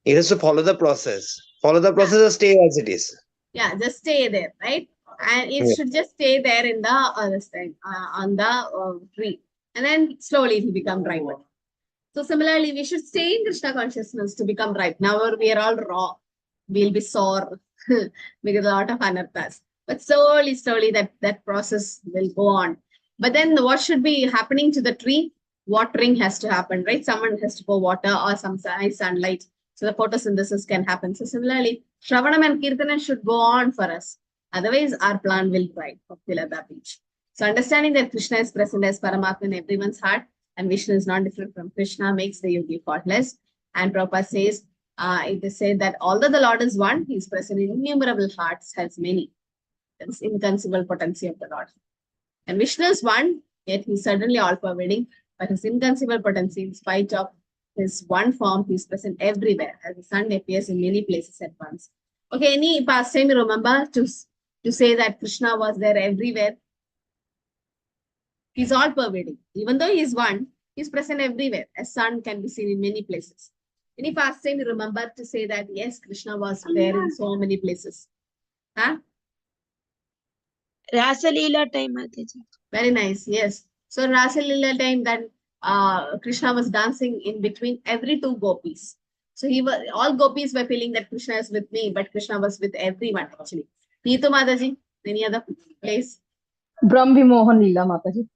It has to follow the process. Follow the process or stay as it is. Yeah, just stay there, right? And it should just stay there in the on the tree. And then slowly it will become ripe. So similarly, we should stay in Krishna consciousness to become ripe. Now we are all raw. We'll be sore because a lot of anarthas. But slowly that process will go on. But then what should be happening to the tree? Watering has to happen, right? Someone has to pour water or some nice sunlight so the photosynthesis can happen. So similarly, Shravanam and Kirtana should go on for us. Otherwise, our plant will die of Tilada Beach. So understanding that Krishna is present as Paramatma in everyone's heart and Vishnu is not different from Krishna makes the yogi faultless. And Prabhupada says, it is said that although the Lord is one, he is present in innumerable hearts, has many. That's inconceivable potency of the Lord. And Vishnu is one, yet he is certainly all-pervading, but his inconceivable potency, in spite of his one form, he is present everywhere, as the sun appears in many places at once. Okay, any past time you remember to say that Krishna was there everywhere? He's all-pervading. Even though he is one, he is present everywhere. A sun can be seen in many places. Any past time you remember to say that, yes, Krishna was there in so many places? Huh? Rasa Leela time, Mataji. Very nice, yes. So in Rasa Leela time, then Krishna was dancing in between every two gopis. So all gopis were feeling that Krishna is with me, but Krishna was with everyone actually. Neetu Mataji, any other place? Brahma Vimohan Leela, Mataji.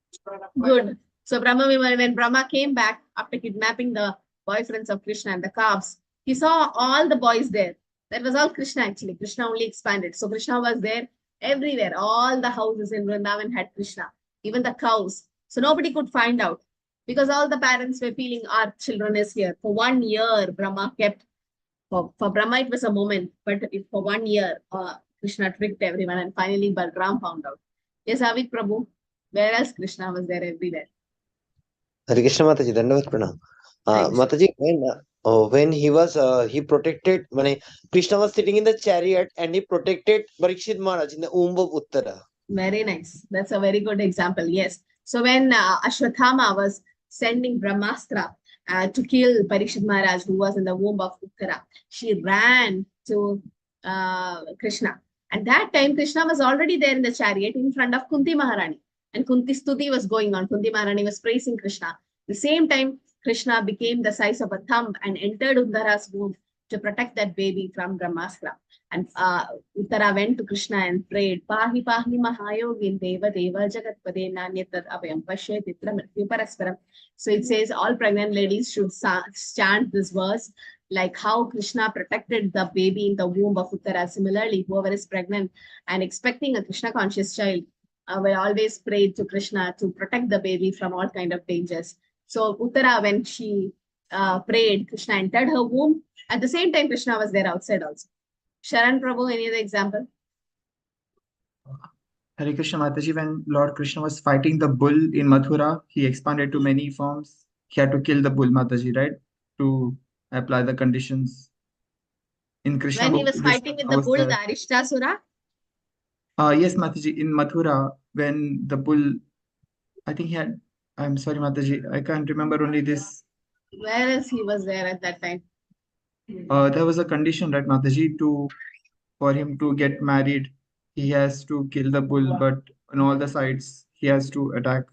Good. So when Brahma came back after kidnapping the boyfriends of Krishna and the calves, he saw all the boys there. That was all Krishna actually. Krishna only expanded. So Krishna was there everywhere. All the houses in Vrindavan had Krishna, even the cows. So nobody could find out because all the parents were feeling our children is here. For 1 year, Brahma kept, for Brahma it was a moment, but for 1 year, Krishna tricked everyone and finally Balram found out. Yes, Avik Prabhu, where else Krishna was there everywhere? Hare Krishna Mataji, Dandavat Pranam. Mataji, when he protected, Krishna was sitting in the chariot and he protected Parikshit Maharaj in the womb of Uttara. Very nice. That's a very good example. Yes. So when Ashwathama was sending Brahmastra to kill Parikshit Maharaj, who was in the womb of Uttara, she ran to Krishna. At that time, Krishna was already there in the chariot in front of Kunti Maharani. And Kunti Stuti was going on. Kunti Maharani was praising Krishna. The same time, Krishna became the size of a thumb and entered Uttara's womb to protect that baby from Brahmastra. And Uttara went to Krishna and prayed, Pahi Pahi Mahayogin Deva Deva Jagatpade Nanyatad Abhayam Pashe Titra Mrityu Parasparam. So it says all pregnant ladies should chant this verse, like how Krishna protected the baby in the womb of Uttara. Similarly, whoever is pregnant and expecting a Krishna conscious child will always pray to Krishna to protect the baby from all kind of dangers. So Uttara, when she prayed, Krishna entered her womb. At the same time, Krishna was there outside also. Sharan Prabhu, any other example? Hare Krishna Mataji, when Lord Krishna was fighting the bull in Mathura, he expanded to many forms. He had to kill the bull, Mataji, right? To apply the conditions. In Krishna When he book, was fighting with the bull, the Arishtasura? Yes, Mataji, in Mathura, when the bull, I think he had, I'm sorry, Mataji, I can't remember only this. Where else he was there at that time? There was a condition, right, Mataji, for him to get married, he has to kill the bull, but on all the sides, he has to attack.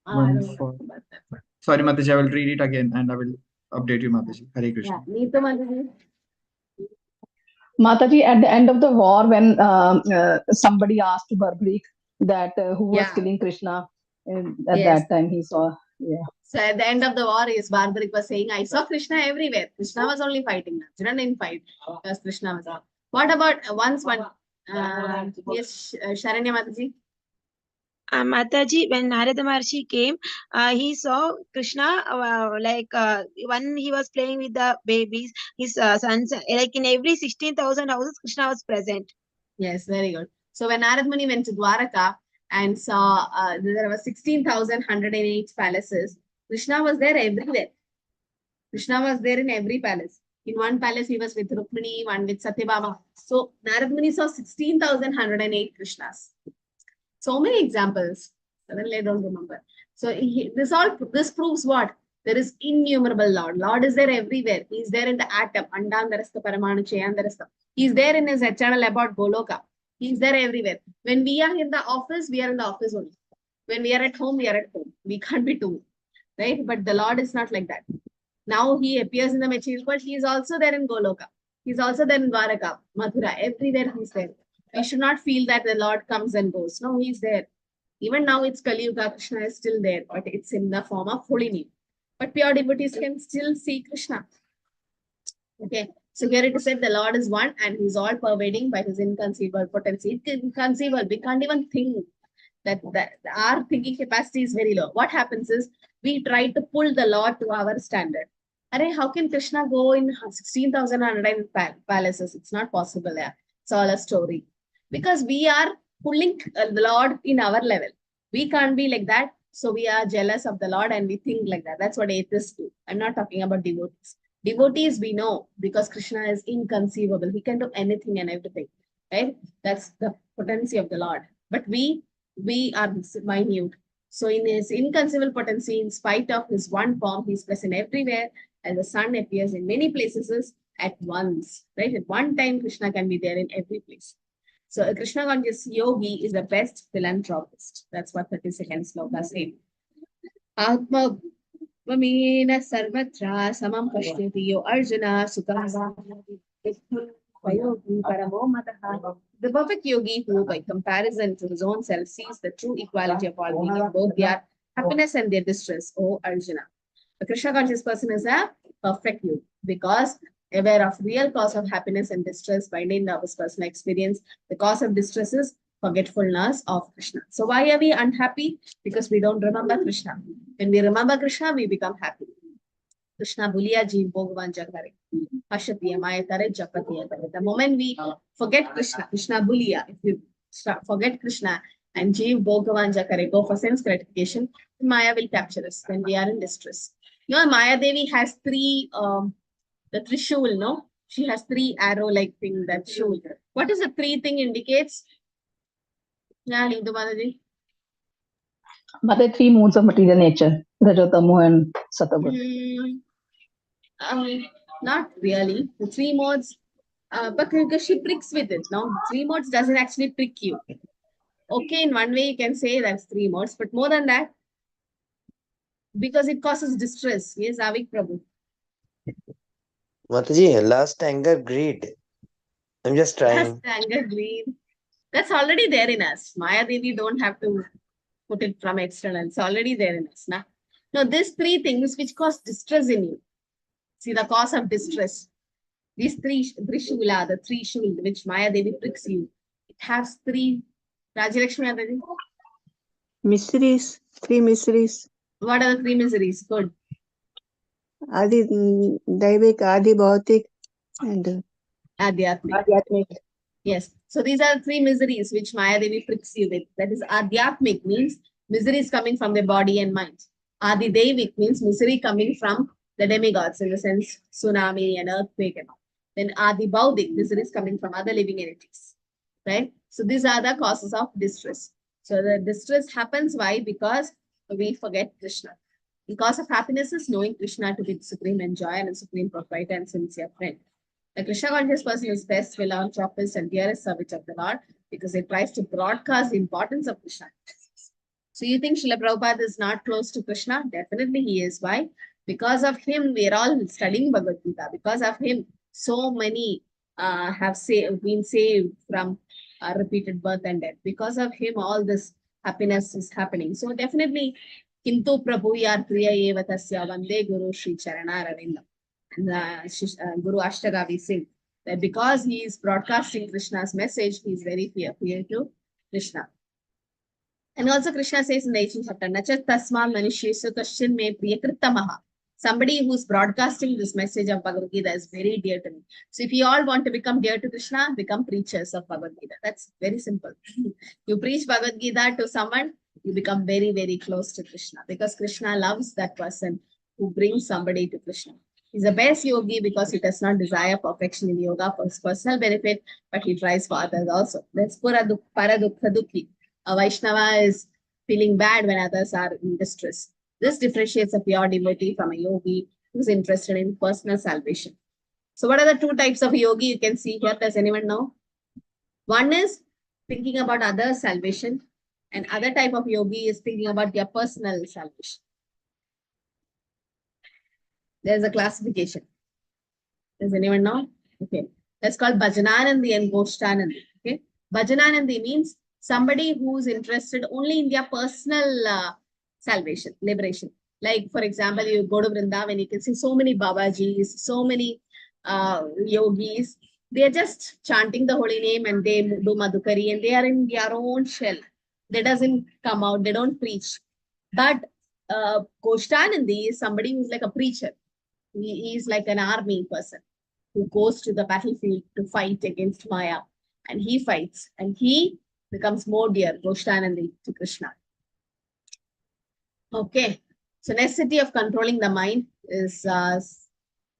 Sorry, Mataji, I will read it again and I will update you, Mataji. Hare Krishna. Yeah. Neeta Mataji. Mataji, at the end of the war, when somebody asked Barbrik that who was killing Krishna, at that time he saw. Yeah. So at the end of the war, Barbrik was saying, I saw Krishna everywhere. Krishna was only fighting. Arjuna didn't fight because Krishna was out. What about yes, Sharanya Mataji? Mataji, when Narada Maharshi came, he saw Krishna when he was playing with the babies, his sons, like in every 16,000 houses, Krishna was present. Yes, very good. So when Narad Muni went to Dwaraka and saw there were 16,108 palaces, Krishna was there everywhere. Krishna was there in every palace. In one palace, he was with Rukmini, one with Satyabhama. So Narad Muni saw 16,108 Krishnas. So many examples. Suddenly I don't remember. So this proves what? There is innumerable Lord. Lord is there everywhere. He is there in the atom. Andandarastha Paramanu Chayandarastha. He is there in his eternal abode Goloka. He is there everywhere. When we are in the office, we are in the office only. When we are at home, we are at home. We can't be two. Right? But the Lord is not like that. Now he appears in the material world. He is also there in Goloka. He is also there in Dwaraka, Mathura. Everywhere he is there. We should not feel that the Lord comes and goes. No, he is there. Even now it's Kali Yuga, Krishna is still there, but it's in the form of holy name. But pure devotees can still see Krishna. Okay, so here it is said the Lord is one and he's all pervading by his inconceivable potency. It's inconceivable. We can't even think that our thinking capacity is very low. What happens is we try to pull the Lord to our standard. How can Krishna go in 16,100 palaces? It's not possible. Yeah. It's all a story. Because we are pulling the Lord in our level. We can't be like that. So we are jealous of the Lord and we think like that. That's what atheists do. I'm not talking about devotees. Devotees, we know, because Krishna is inconceivable. He can do anything and everything. Right? That's the potency of the Lord. But we are minute. So in his inconceivable potency, in spite of his one form, he's present everywhere, and the sun appears in many places at once. Right? At one time, Krishna can be there in every place. So a Krishna conscious yogi is the best philanthropist. That's what 32nd sloka says. Atma Vamena Sarvatra Samam Pashyati Yo Arjuna Sukha. The perfect yogi who, by comparison to his own self, sees the true equality of all beings, both their happiness and their distress, O Arjuna. A Krishna conscious person is a perfect yogi because aware of real cause of happiness and distress by nature of his personal experience. The cause of distress is forgetfulness of Krishna. So why are we unhappy? Because we don't remember Krishna. When we remember Krishna, we become happy. Krishna Buliya Jeev Bhagavan Jagare. Ashatiya Maya Tare Japatiya Tare. The moment we forget Krishna, Krishna Buliya, if you forget Krishna and Jeev Bhagavan Jagare, go for sense gratification, Maya will capture us when we are in distress. You know, Maya Devi has three, the Trishul, no? She has three arrow-like thing, that shul. What is the three thing indicates? Yeah, Lindu Mataji. But the three modes of material nature, Rajotamo and Satagut. Not really. The three modes, but because she pricks with it, no? Three modes doesn't actually prick you. Okay, in one way you can say that's three modes, but more than that, because it causes distress. Yes, Avik Prabhu. Mataji, last anger, greed. I'm just trying. Last anger, greed. That's already there in us. Maya Devi don't have to put it from external. It's already there in us. Nah? No, these three things which cause distress in you. See the cause of distress. These three Trishula, the three shul, which Maya Devi pricks you. It has three. Rajalakshmi Devi. Miseries, three miseries. What are the three miseries? Good. Adi Daivik, Adi Bhautik, and Adhyatmik. Yes. So these are three miseries which Maya Devi pricks you with. That is Adhyatmik, means miseries coming from the body and mind. Adi Devik means misery coming from the demigods, in the sense tsunami and earthquake and all. Then Adi Baudik, miseries coming from other living entities. Right? So these are the causes of distress. So the distress happens why? Because we forget Krishna. The cause of happiness is knowing Krishna to be the supreme enjoyer and supreme proprietor and sincere friend. The Krishna conscious person is best philanthropist and dearest servant of the Lord because it tries to broadcast the importance of Krishna. So you think Srila Prabhupada is not close to Krishna? Definitely he is. Why? Because of him, we are all studying Bhagavad Gita. Because of him, so many have been saved from repeated birth and death. Because of him, all this happiness is happening. So definitely, Kintu Prabhu Yar Priya Eva Tasya Vande Guru Shri Charana Ravindam. And Guru Ashtaka we sing that because he is broadcasting Krishna's message, he is very dear to Krishna. And also Krishna says in the 18th chapter, Nachat Tasma Manishyesu Kashin Me Priyakritamaha. Somebody who's broadcasting this message of Bhagavad Gita is very dear to me. So if you all want to become dear to Krishna, become preachers of Bhagavad Gita. That's very simple. You preach Bhagavad Gita to someone, you become very, very close to Krishna because Krishna loves that person who brings somebody to Krishna. He's the best yogi because he does not desire perfection in yoga for his personal benefit, but he tries for others also. That's Paradukha Dukhi. A Vaishnava is feeling bad when others are in distress. This differentiates a pure devotee from a yogi who's interested in personal salvation. So what are the two types of yogi you can see here? Does anyone know? One is thinking about others' salvation, and other type of yogi is thinking about their personal salvation. There's a classification. Does anyone know? Okay. That's called Bhajananandi and Goshtanandi. Okay. Bhajananandi means somebody who's interested only in their personal salvation, liberation. Like, for example, you go to Vrindavan, you can see so many Babajis, so many yogis. They are just chanting the holy name and they do Madhukari and they are in their own shell. They doesn't come out, they don't preach. But Goshtanandi is somebody who's like a preacher. He is like an army person who goes to the battlefield to fight against Maya. And he fights and he becomes more dear, Goshtanandi, to Krishna. Okay. So necessity of controlling the mind is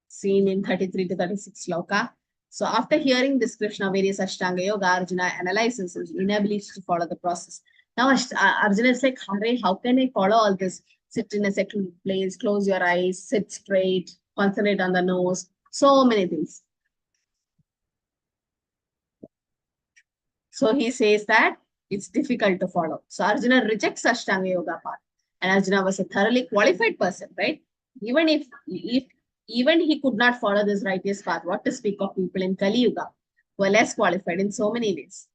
seen in 33 to 36 sloka. So after hearing this Krishna various Ashtanga Yoga, Arjuna analyzes his inability to follow the process. Now Arjuna is like, Hare, how can I follow all this? Sit in a secluded place, close your eyes, sit straight, concentrate on the nose, so many things. So he says that it's difficult to follow. So Arjuna rejects Ashtanga Yoga path. And Arjuna was a thoroughly qualified person, right? Even if even he could not follow this righteous path, what to speak of people in Kali Yuga who are less qualified in so many ways.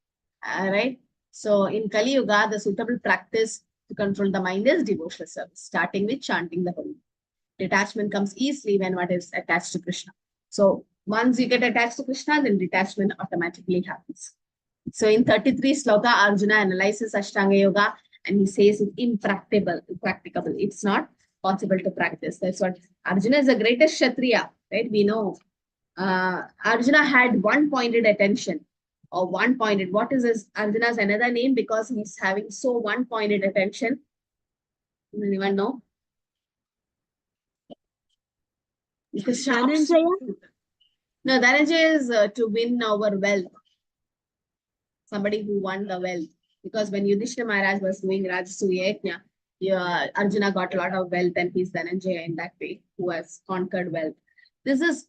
Right? So in Kali Yuga, the suitable practice to control the mind is devotional service, starting with chanting the holy. Detachment comes easily when what is attached to Krishna. So once you get attached to Krishna, then detachment automatically happens. So in 33 sloka, Arjuna analyzes Ashtanga Yoga and he says it's impracticable. It's not possible to practice. That's what Arjuna is the greatest Kshatriya, right? We know. Arjuna had one-pointed attention or one-pointed. What is this? Arjuna's another name because he's having so one-pointed attention. Anyone know? Dhananjaya? No, Dhananjaya is to win over wealth. Somebody who won the wealth. Because when Yudhishthira Maharaj was doing Rajasuya Yajna, Arjuna got a lot of wealth and he's Dhananjaya in that way, who has conquered wealth. This is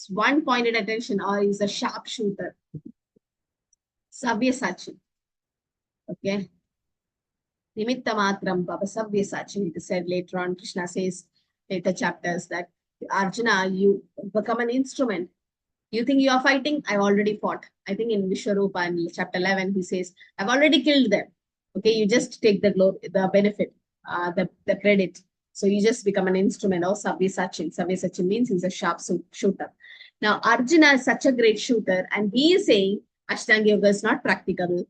one-pointed attention or he's a sharpshooter. Sabyasachi. Okay. Nimitta matram bhava sabyasachi. It is said later on, Krishna says, later chapters, that Arjuna, you become an instrument. You think you are fighting? I've already fought. I think in Vishwarupa in chapter 11, he says, I've already killed them. Okay, you just take the glory, the benefit, the credit. So you just become an instrument. Oh, Sabyasachi. Sabyasachi means he's a sharp shooter. Now, Arjuna is such a great shooter, and he is saying Ashtanga Yoga is not practical.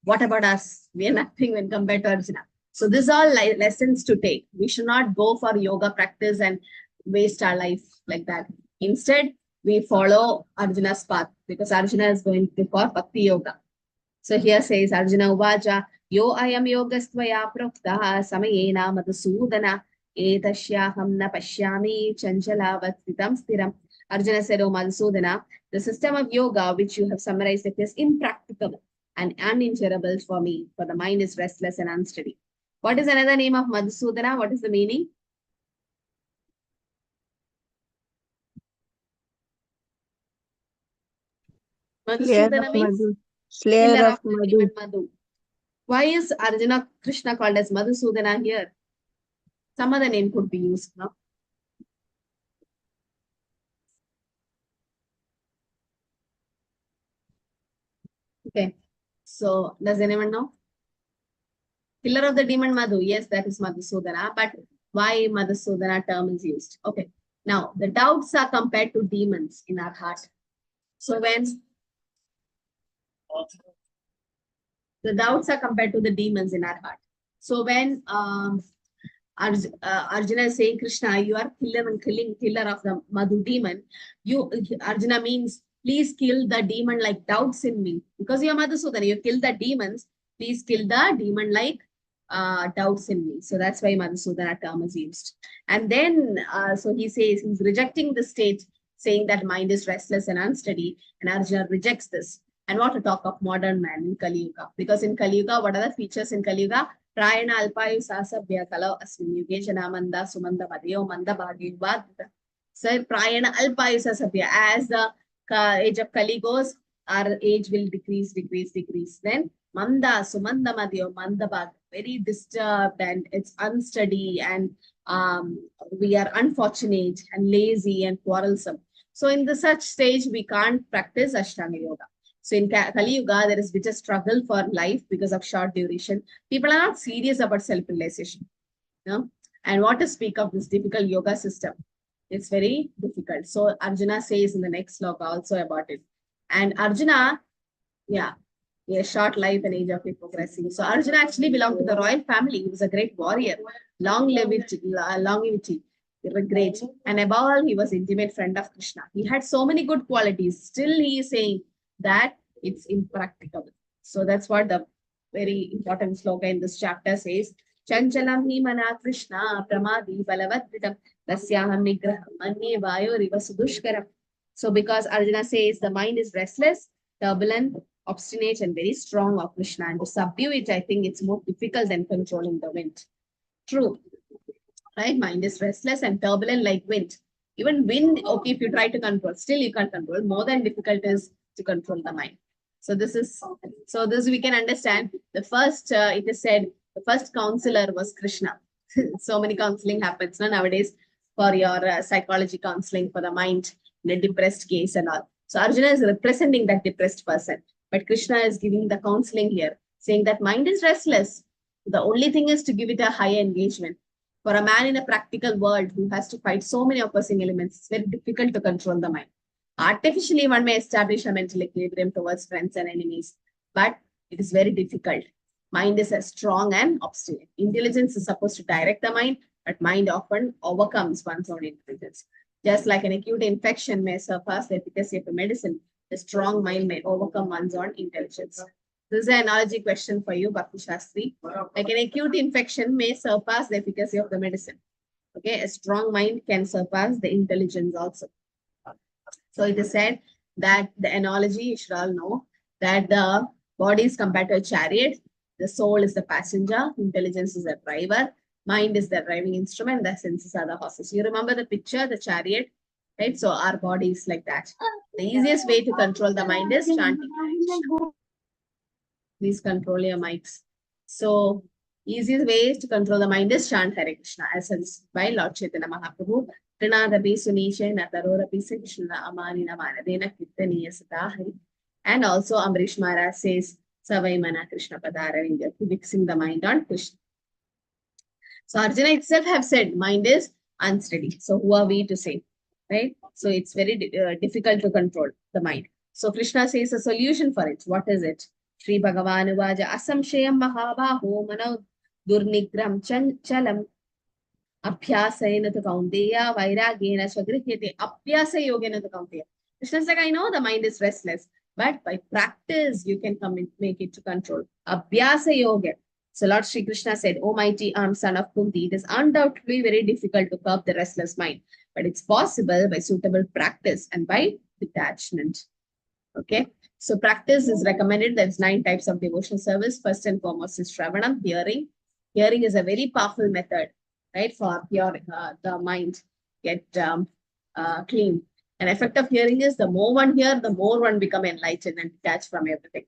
What about us? We are nothing when compared to Arjuna. So these are lessons to take. We should not go for yoga practice and waste our life like that. Instead, we follow Arjuna's path because Arjuna is going to for Bhakti Yoga. So here says Arjuna Uvaja, Yo ayam yogastvaya proktaha samayena madhusudana etashyaham na pashyami chanchalavat stitam stiram. Arjuna said, O Madhusudana, the system of yoga which you have summarized is impracticable and uninterable for me, for the mind is restless and unsteady. What is another name of Madhusudana? What is the meaning? Madhusudana means slayer of Madhu. Madhu. Why is Arjuna Krishna called as Madhusudana here? Some other name could be used, no? Okay. So does anyone know? Killer of the demon Madhu. Yes, that is Madhusudana. But why Madhusudana term is used? Okay. Now, the doubts are compared to demons in our heart. So when the doubts are compared to the demons in our heart. So when Arjuna is saying, Krishna, you are killer of the Madhu demon. Arjuna means, please kill the demon like doubts in me. Because you are Madhusudana, you kill the demons, please kill the demon like doubts in me. So that's why Madhusudana term is used. And then, so he says, he's rejecting the state, saying that mind is restless and unsteady. And Arjuna rejects this. And what to talk of modern man in Kali Yuga? Because in Kali Yuga, what are the features in Kali Yuga? Prayana alpayu sasabhya kalau asmin yuge janamanda sumanda madhyo manda bhagavad. So Prayana alpayu sasabhya. As the age of Kali goes, our age will decrease. Then manda sumanda madhyo manda bhag. Very disturbed and it's unsteady and we are unfortunate and lazy and quarrelsome. So in the such stage, we can't practice Ashtanga Yoga. So in Kali Yuga, there is bitter struggle for life because of short duration. People are not serious about self-realization. No? And what to speak of this difficult yoga system? It's very difficult. So Arjuna says in the next sloka also about it. And Arjuna, a short life and age of hypocrisy. So Arjuna actually belonged to the royal family. He was a great warrior, longevity. They were great. And above all, he was intimate friend of Krishna. He had so many good qualities. Still, he is saying that it's impracticable. So that's what the very important sloka in this chapter says. Chanchalam hi mana Krishna pramadi balavatritam dasyaham nigraham manye vayo riva sudushkaram. So because Arjuna says the mind is restless, turbulent, obstinate, and very strong of Krishna. And to subdue it, I think it's more difficult than controlling the wind. True. Right? Mind is restless and turbulent like wind. Even wind, okay, if you try to control, still you can't control. More than difficult is to control the mind. So this we can understand. The first, it is said, the first counselor was Krishna. So many counseling happens nowadays for your psychology counseling for the mind in a depressed case and all. So Arjuna is representing that depressed person. But Krishna is giving the counseling here, saying that mind is restless. The only thing is to give it a higher engagement. For a man in a practical world who has to fight so many opposing elements, it's very difficult to control the mind. Artificially, one may establish a mental equilibrium towards friends and enemies, but it is very difficult. Mind is as strong and obstinate. Intelligence is supposed to direct the mind, but mind often overcomes one's own intelligence. Just like an acute infection may surpass the efficacy of a medicine, the strong mind may overcome one's own intelligence. This is an analogy question for you, Bhakti Shastri. Like an acute infection may surpass the efficacy of the medicine. Okay, a strong mind can surpass the intelligence also. So it is said that the analogy, you should all know, that the body is compared to a chariot, the soul is the passenger, intelligence is the driver, mind is the driving instrument, the senses are the horses. You remember the picture, the chariot, right? So our body is like that. The easiest way to control the mind is chanting. Please control your mics. So, easiest way to control the mind is chant Hare Krishna, as said by Lord Chaitanya Mahaprabhu. Trinadapi Sunishe Natarorapi Krishna Amanina Manadena Kirtaniya Satahari. And also Amrish Maharaj says, Savai Mana Krishna Padaravinda, fixing the mind on Krishna. So Arjuna itself have said, mind is unsteady. So who are we to say? Right? So it's very difficult to control the mind. So Krishna says a solution for it. What is it? Shri Bhagavan Uvaja Asamshayam Mahabaho Mano Durnigram Chalam Abhyasayana to Kaunteya Vairagena Shagrihyate Abhyasa Yogena to Kaunteya. Krishna is like, I know the mind is restless, but by practice you can come and make it to control. Abhyasa Yoga. So Lord Shri Krishna said, O mighty armed son of Kunti, it is undoubtedly very difficult to curb the restless mind, but it's possible by suitable practice and by detachment. Okay. So practice is recommended. There's 9 types of devotional service. First and foremost is Shravanam, hearing. Hearing is a very powerful method, right, for the mind get clean. An effect of hearing is the more one hear, the more one become enlightened and detached from everything.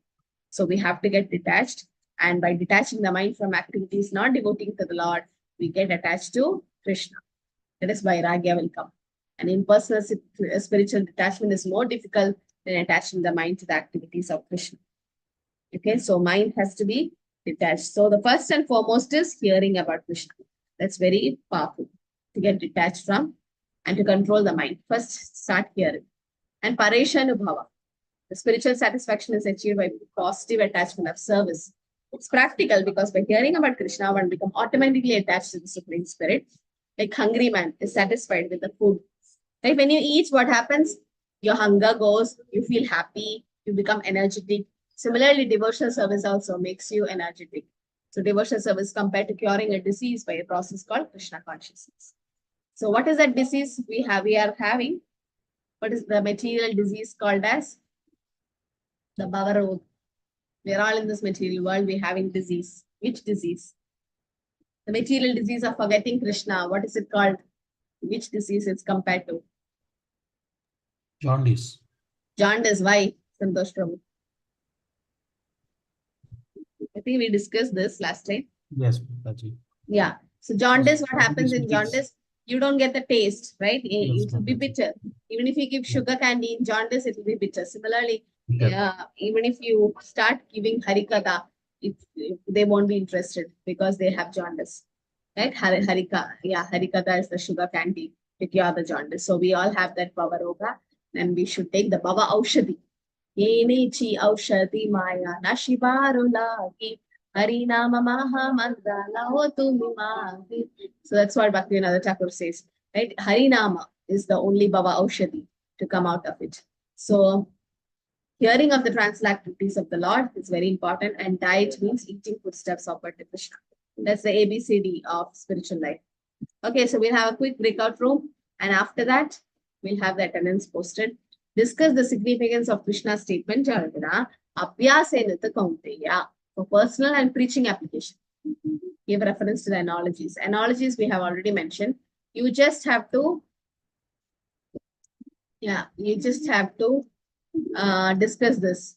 So we have to get detached. And by detaching the mind from activities not devoting to the Lord, we get attached to Krishna. That is Vairagya will come. And impersonal spiritual detachment is more difficult than attaching the mind to the activities of Krishna. Okay, so mind has to be detached. So the first and foremost is hearing about Krishna. That's very powerful to get detached from and to control the mind. First, start hearing. And Pareshanubhava. The spiritual satisfaction is achieved by positive attachment of service. It's practical because by hearing about Krishna, one becomes automatically attached to the Supreme Spirit. Like hungry man is satisfied with the food. Right? When you eat, what happens? Your hunger goes, you feel happy, you become energetic. Similarly, devotional service also makes you energetic. So devotional service compared to curing a disease by a process called Krishna consciousness. So what is that disease we are having? What is the material disease called as? The Bhava. We are all in this material world, we're having disease. Which disease? The material disease of forgetting Krishna. What is it called? Which disease it's compared to? Jaundice. Jaundice. Why? Santosh Prabhu. I think we discussed this last time. Yes, Mataji. Yeah. So jaundice, what happens in jaundice? You don't get the taste, right? Yes, it will be bitter. Even if you give sugar candy in jaundice, it will be bitter. Similarly, even if you start giving harikatha, they won't be interested because they have jaundice, right? Harikatha is the sugar candy to cure the jaundice. So we all have that Bhava Roga, and we should take the Bhava Aushadhi. Yenichi Aushadhi Maya Nashivarulagi Harinama Maha Mandala Otumimagi. So that's what Bhakti Thakur says. right? Harinama is the only Bhava Aushadhi to come out of it. So hearing of the transactivities of the Lord is very important, and diet means eating foodstuffs offered to Krishna. That's the ABCD of spiritual life. Okay, so we'll have a quick breakout room, and after that, we'll have the attendance posted. Discuss the significance of Krishna's statement, Jaradana, Abhyasenata Kaunteya, for personal and preaching application. Give reference to the analogies. Analogies we have already mentioned. You just have to, discuss this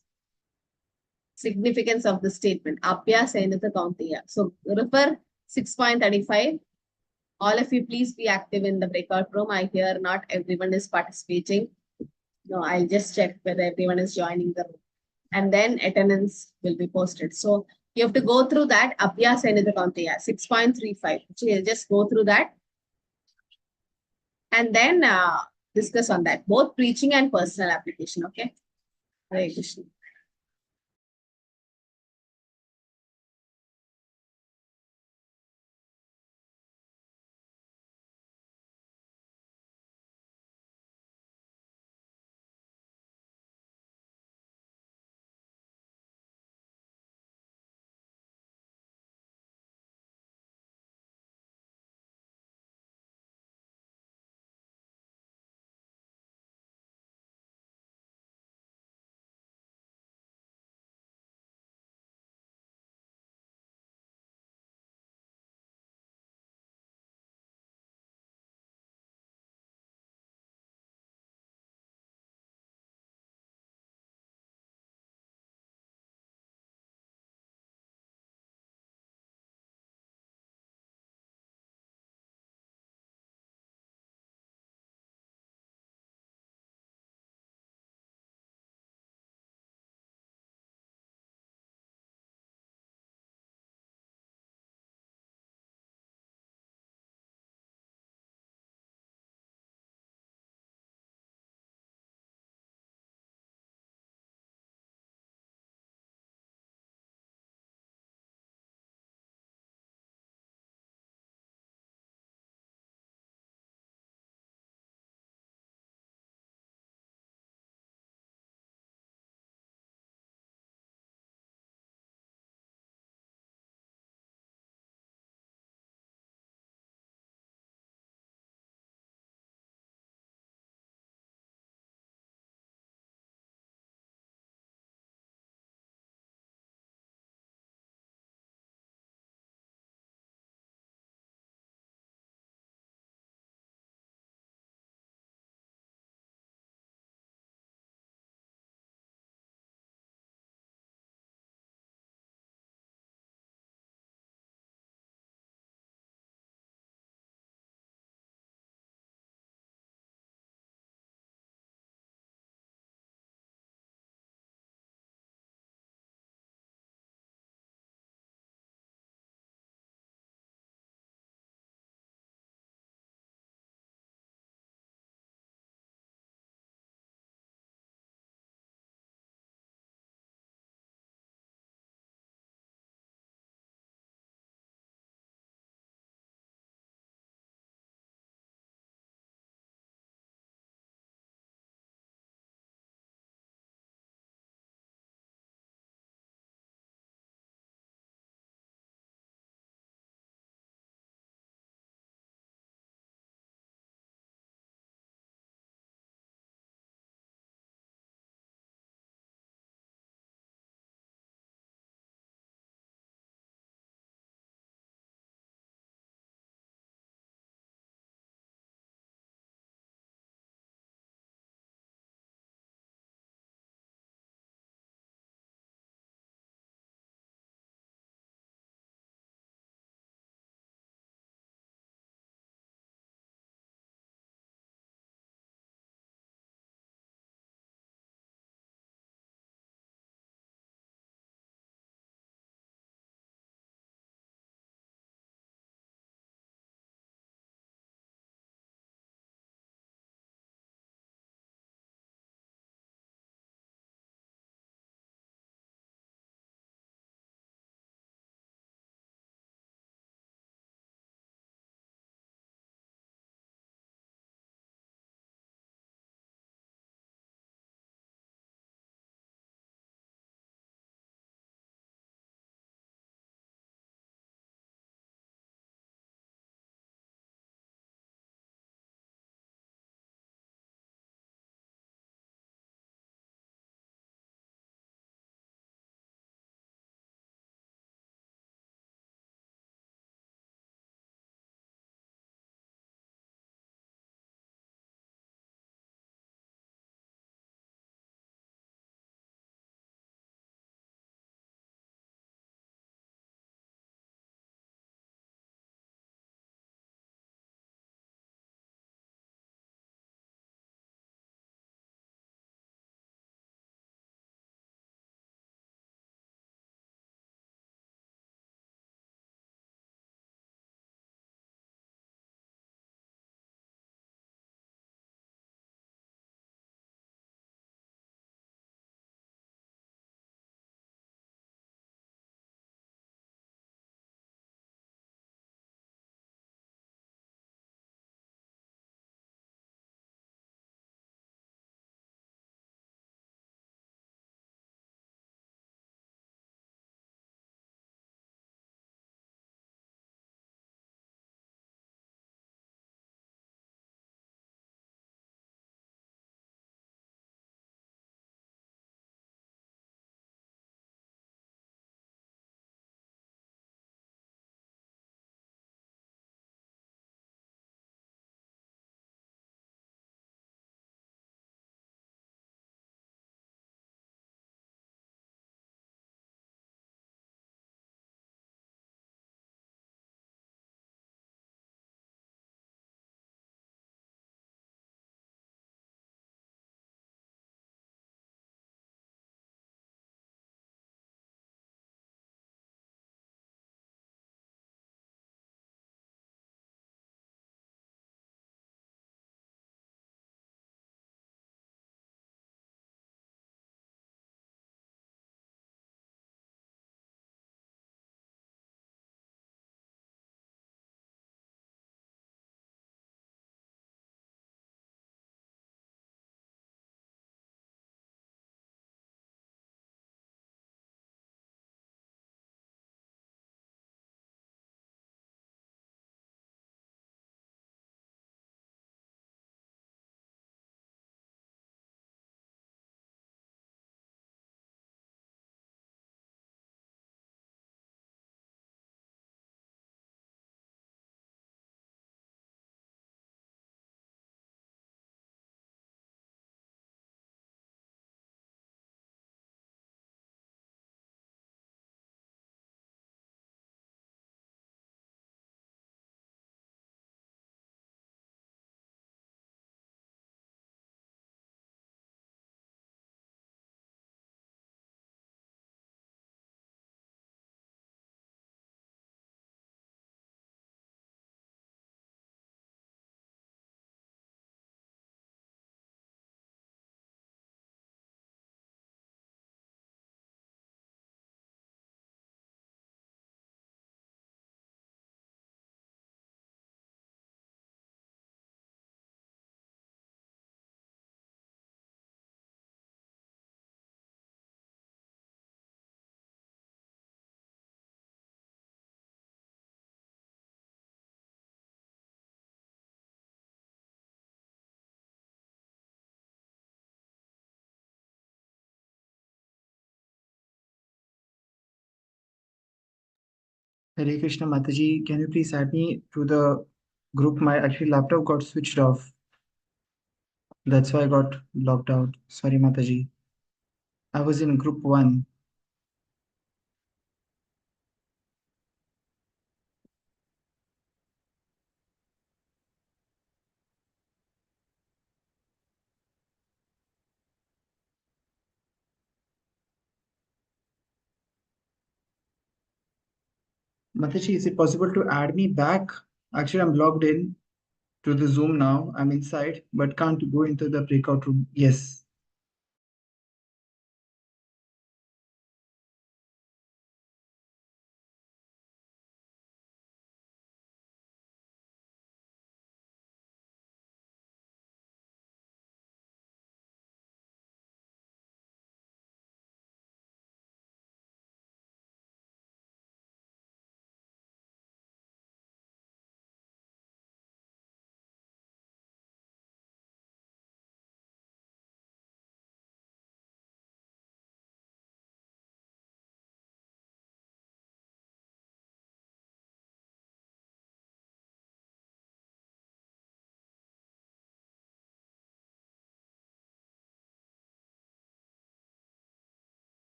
significance of the statement. Abhyasenata Kaunteya. So refer 6.35. All of you, please be active in the breakout room. I hear not everyone is participating. No, I'll just check whether everyone is joining the room. And then attendance will be posted. So you have to go through that. Abhyasenata Kaunteya, 6.35. So you'll just go through that. And then discuss on that. Both preaching and personal application. Okay. Hare Krishna. Hare Krishna Mataji, can you please add me to the group? My actually laptop got switched off. That's why I got logged out. Sorry, Mataji. I was in group 1. Mataji, is it possible to add me back? Actually, I'm logged in to the Zoom now. I'm inside, but can't go into the breakout room. Yes.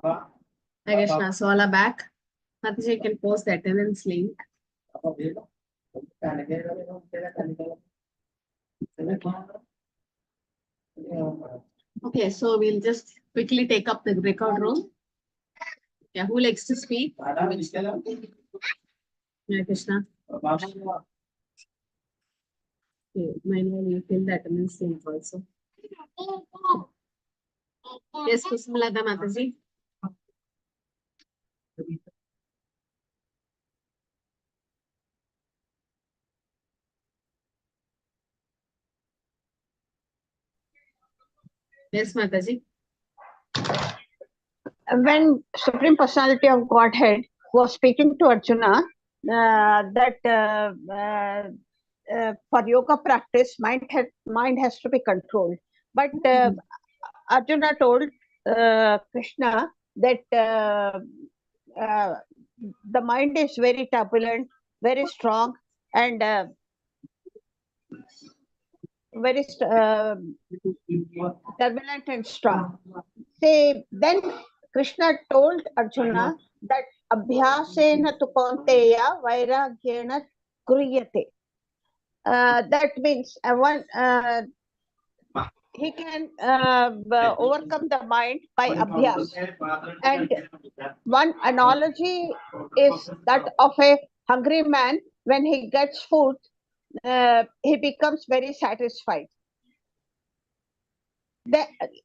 Hare Krishna. So all are back. Mataji, you can post the attendance link. Okay, so we'll just quickly take up the record room. Yeah, who likes to speak? Hare Krishna. Okay, Manuel, you fill the attendance link also. Yes, Kusumlata Mataji. Yes, Mataji. When Supreme Personality of Godhead was speaking to Arjuna, for yoga practice, mind has to be controlled. But Arjuna told Krishna that the mind is very turbulent, very strong, and very turbulent and strong. Then Krishna told Arjuna that abhyasena tu kaunteya vairagyena kriyate. That means he can overcome the mind by abhyas. And one analogy is that of a hungry man. When he gets food, he becomes very satisfied.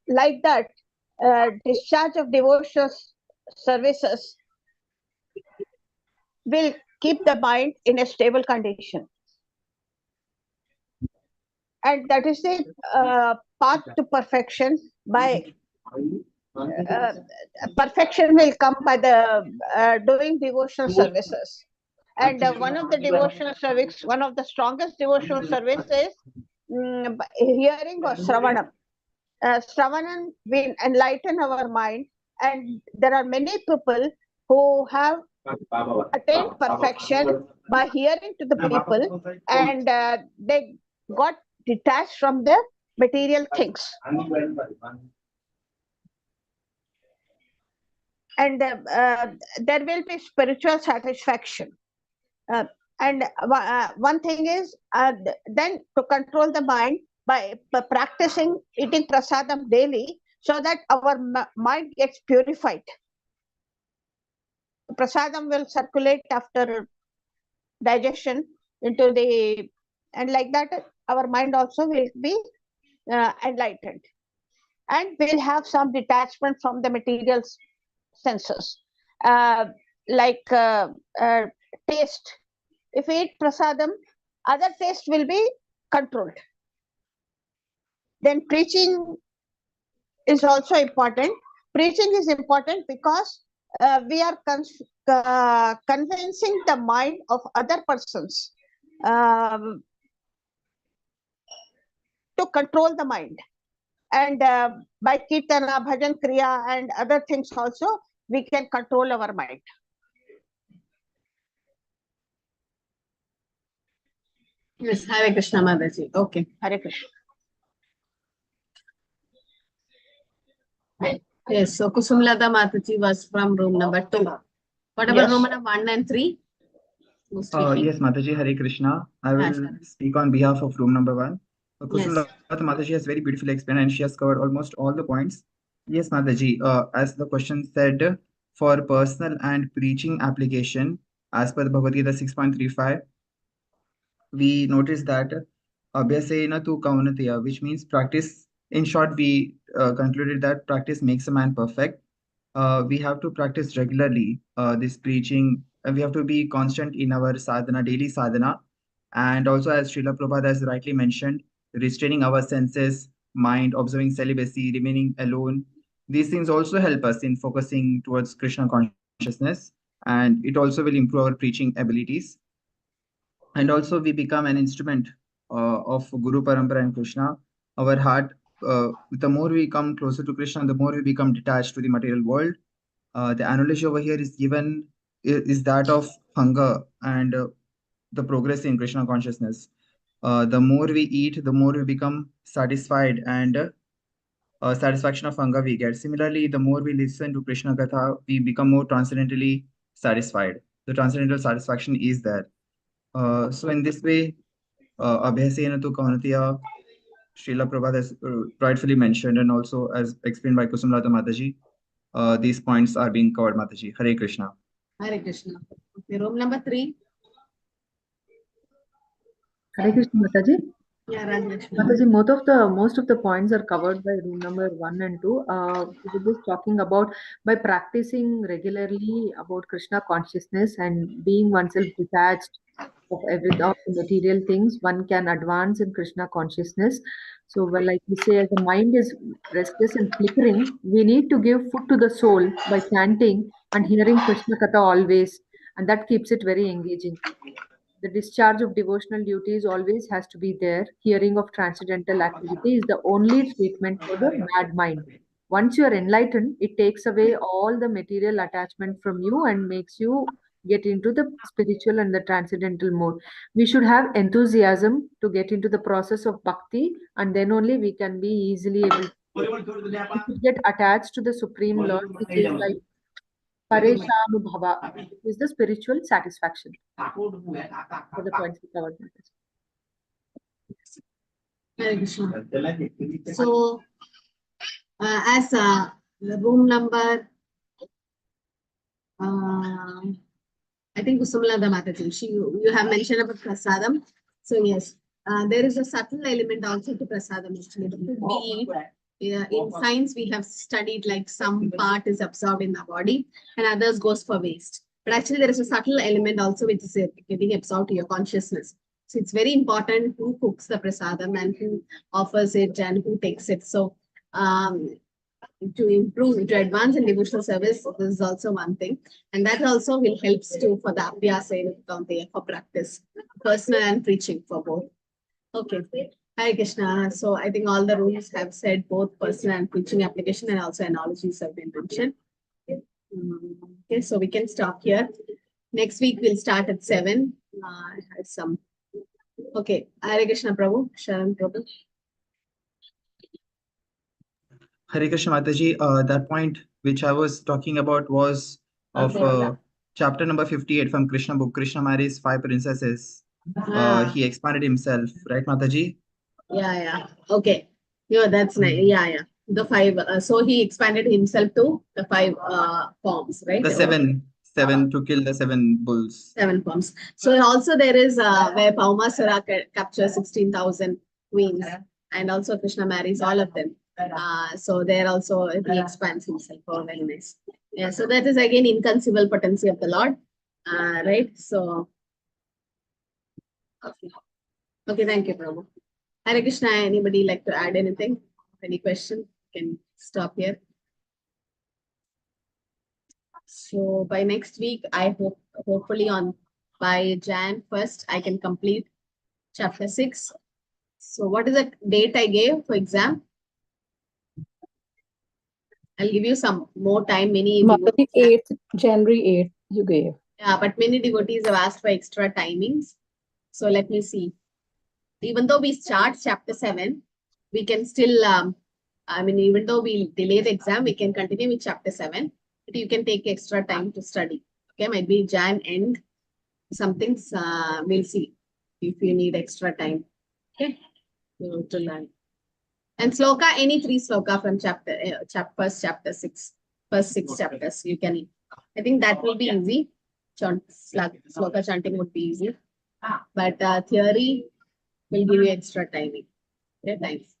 Like that, discharge of devotional services will keep the mind in a stable condition. And that is the path to perfection. By perfection will come by the doing devotional services. And one of the devotional service, one of the strongest devotional services, hearing or Shravanam. Shravanam will enlighten our mind, and there are many people who have attained perfection by hearing to the people, and they got detached from the material things. And there will be spiritual satisfaction. And one thing is, then to control the mind by practicing eating prasadam daily, so that our mind gets purified. Prasadam will circulate after digestion into the, and like that our mind also will be enlightened, and will have some detachment from the material senses, like taste. If we eat prasadam, other taste will be controlled. Then preaching is also important. Preaching is important because we are convincing the mind of other persons to control the mind. And by kirtana, bhajan, kriya, and other things also, we can control our mind. Yes, Hare Krishna Mataji. Okay. Hare Krishna. Yes, so Kusumlata Mataji was from room number 2. What about room number 1 and 3? Yes, Mataji, Hare Krishna. I will speak on behalf of room number 1. Kusumlata Mataji has very beautifully explained, and she has covered almost all the points. Yes, Mataji, as the question said, for personal and preaching application, as per the Bhagavad Gita 6.35, we notice that abhyasena tu kaunatiya, which means practice. In short, we concluded that practice makes a man perfect. We have to practice regularly this preaching. We have to be constant in our sadhana, daily sadhana. And also, as Srila Prabhupada has rightly mentioned, restraining our senses, mind, observing celibacy, remaining alone. These things also help us in focusing towards Krishna consciousness. And it also will improve our preaching abilities. And also we become an instrument of Guru Parampara and Krishna. Our heart, the more we come closer to Krishna, the more we become detached to the material world. The analogy over here is given is that of hunger and the progress in Krishna consciousness. The more we eat, the more we become satisfied, and satisfaction of anga we get. Similarly, the more we listen to Krishna Katha, we become more transcendently satisfied. The transcendental satisfaction is there. So in this way, Abhyasena tu Kahanatiya, Srila Prabhupada has rightfully mentioned, and also as explained by Kusumlata Mataji, these points are being covered, Mataji. Hare Krishna. Hare Krishna. Okay, room number 3. Hare Krishna, Mataji. Yeah, Rajlakshmi. Mataji, most of the points are covered by room number 1 and 2. We were just talking about by practicing regularly about Krishna consciousness and being oneself detached of the material things, one can advance in Krishna consciousness. So, well, like we say, as the mind is restless and flickering, we need to give food to the soul by chanting and hearing Krishna Katha always, and that keeps it very engaging. The discharge of devotional duties always has to be there. Hearing of transcendental activity is the only treatment for the bad mind. Once you are enlightened, it takes away all the material attachment from you and makes you get into the spiritual and the transcendental mode. We should have enthusiasm to get into the process of bhakti, and then only we can be easily able to we should get attached to the Supreme Lord, which is like Pareshanubhava, which is the spiritual satisfaction. For the points we covered. Hare Krishna. So, as the room number, I think Kusumlata Mataji, you have mentioned about prasadam. So yes, there is a subtle element also to prasadam. Actually, it could be in science we have studied like some part is absorbed in the body and others goes for waste. But actually there is a subtle element also which is getting absorbed to your consciousness. So it's very important who cooks the prasadam and who offers it and who takes it. So to improve, to advance in devotional service, this is also one thing. And that also will help to for the abhyasa for practice, personal and preaching for both. Okay. Hare Krishna. So I think all the rooms have said both personal and preaching application and also analogies have been mentioned. Okay, so we can stop here. Next week we'll start at 7. Okay. Hare Krishna Prabhu. Sharan Prabhu. Hare Krishna Mataji, that point which I was talking about was of chapter number 58 from Krishna book. Krishna marries 5 princesses. He expanded himself, right, Mataji? Yeah. Okay. Yeah, that's nice. Yeah. The 5. So he expanded himself to the 5 forms, right? The 7 to kill the 7 bulls. 7 forms. So also there is where Paumasara captures 16,000 queens, and also Krishna marries all of them. So there also he expands himself. Oh, very nice. Yeah. So that is again inconceivable potency of the Lord, right? So okay. Thank you, Prabhu. Hare Krishna. Anybody like to add anything? Any question? Can stop here. So by next week, I hope hopefully by Jan 1st, I can complete chapter 6. So what is the date I gave for exam? I'll give you some more time. January 8th you gave. Yeah, but many devotees have asked for extra timings. So let me see. Even though we start chapter 7, we can still, even though we delay the exam, we can continue with chapter 7. But you can take extra time to study. Okay, might be Jan end. Some things we'll see if you need extra time. Okay, to learn. And sloka, any 3 sloka from first chapter 6, first 6 chapters you can. I think that will be easy. Sloka chanting would be easy. But theory will give you extra timing. Okay, thanks.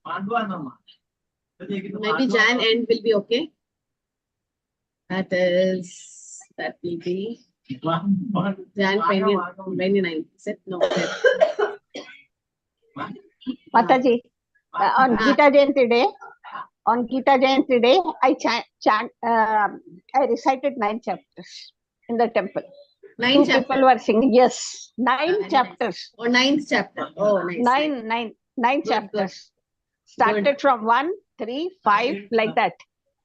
Maybe Jan end will be okay. That will be Jan 29. Is it? No. Mataji, on Gita Jayanti day, I recited 9 chapters in the temple. 9 chapters. People were singing. Yes, 9 chapters. Oh, 9th chapter. Oh, nice. 9 chapters. Started from 1, 3, 5, like that.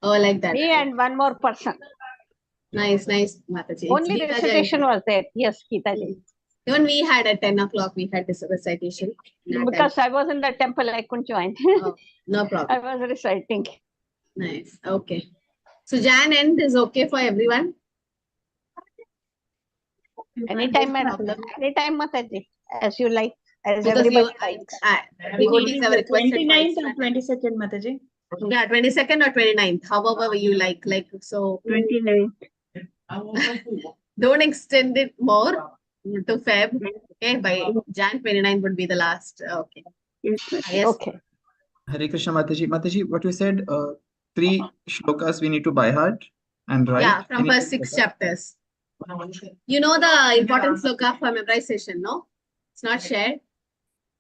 Oh, like that. Me and one more person. Nice, Mataji. Only recitation was there. Yes, Gita Jayanti. Even we had at 10 o'clock, we had this recitation. Because I was in the temple, I couldn't join. Oh, no problem. I was reciting. Nice. Okay. So Jan end is okay for everyone? Anytime, madam. Anytime, Mataji. As you like. As Because everybody likes. devotees have requested 29th or 22nd, Mataji? Yeah, 22nd or 29th, however you like. So 29th. don't extend it more to Feb. Okay, by Jan 29th would be the last. Okay. Yes. Okay. Hare Krishna Mataji. Mataji, what you said, 3 shlokas we need to by heart and write. Yeah, from first 6 chapters. You know the important sloka for memorization, no? It's not shared.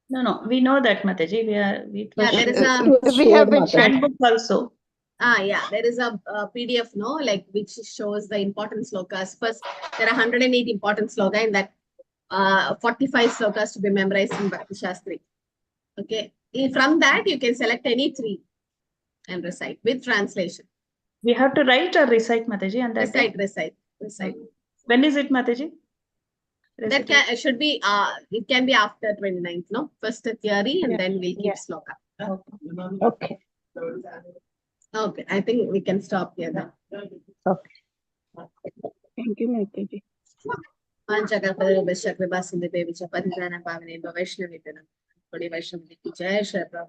No, we know that, Mataji. There is a We have been shared. handbook also. There is a PDF, no, like which shows the important slokas. First, there are 108 important sloka in that 45 slokas to be memorized in Bhakti Shastri. Okay, from that you can select any 3 and recite with translation. We have to write or recite, Mataji, and that Recite. When is it, Mataji? That should be it can be after 29th, no? First the theory and then we'll keep sloka. Okay. Okay, I think we can stop here then. Okay. Thank you, Mataji. Panchakalpada Vishakriba Sindhi Devi Chapadhana Pavane Vaishnavi Jai Shri Prabhupada.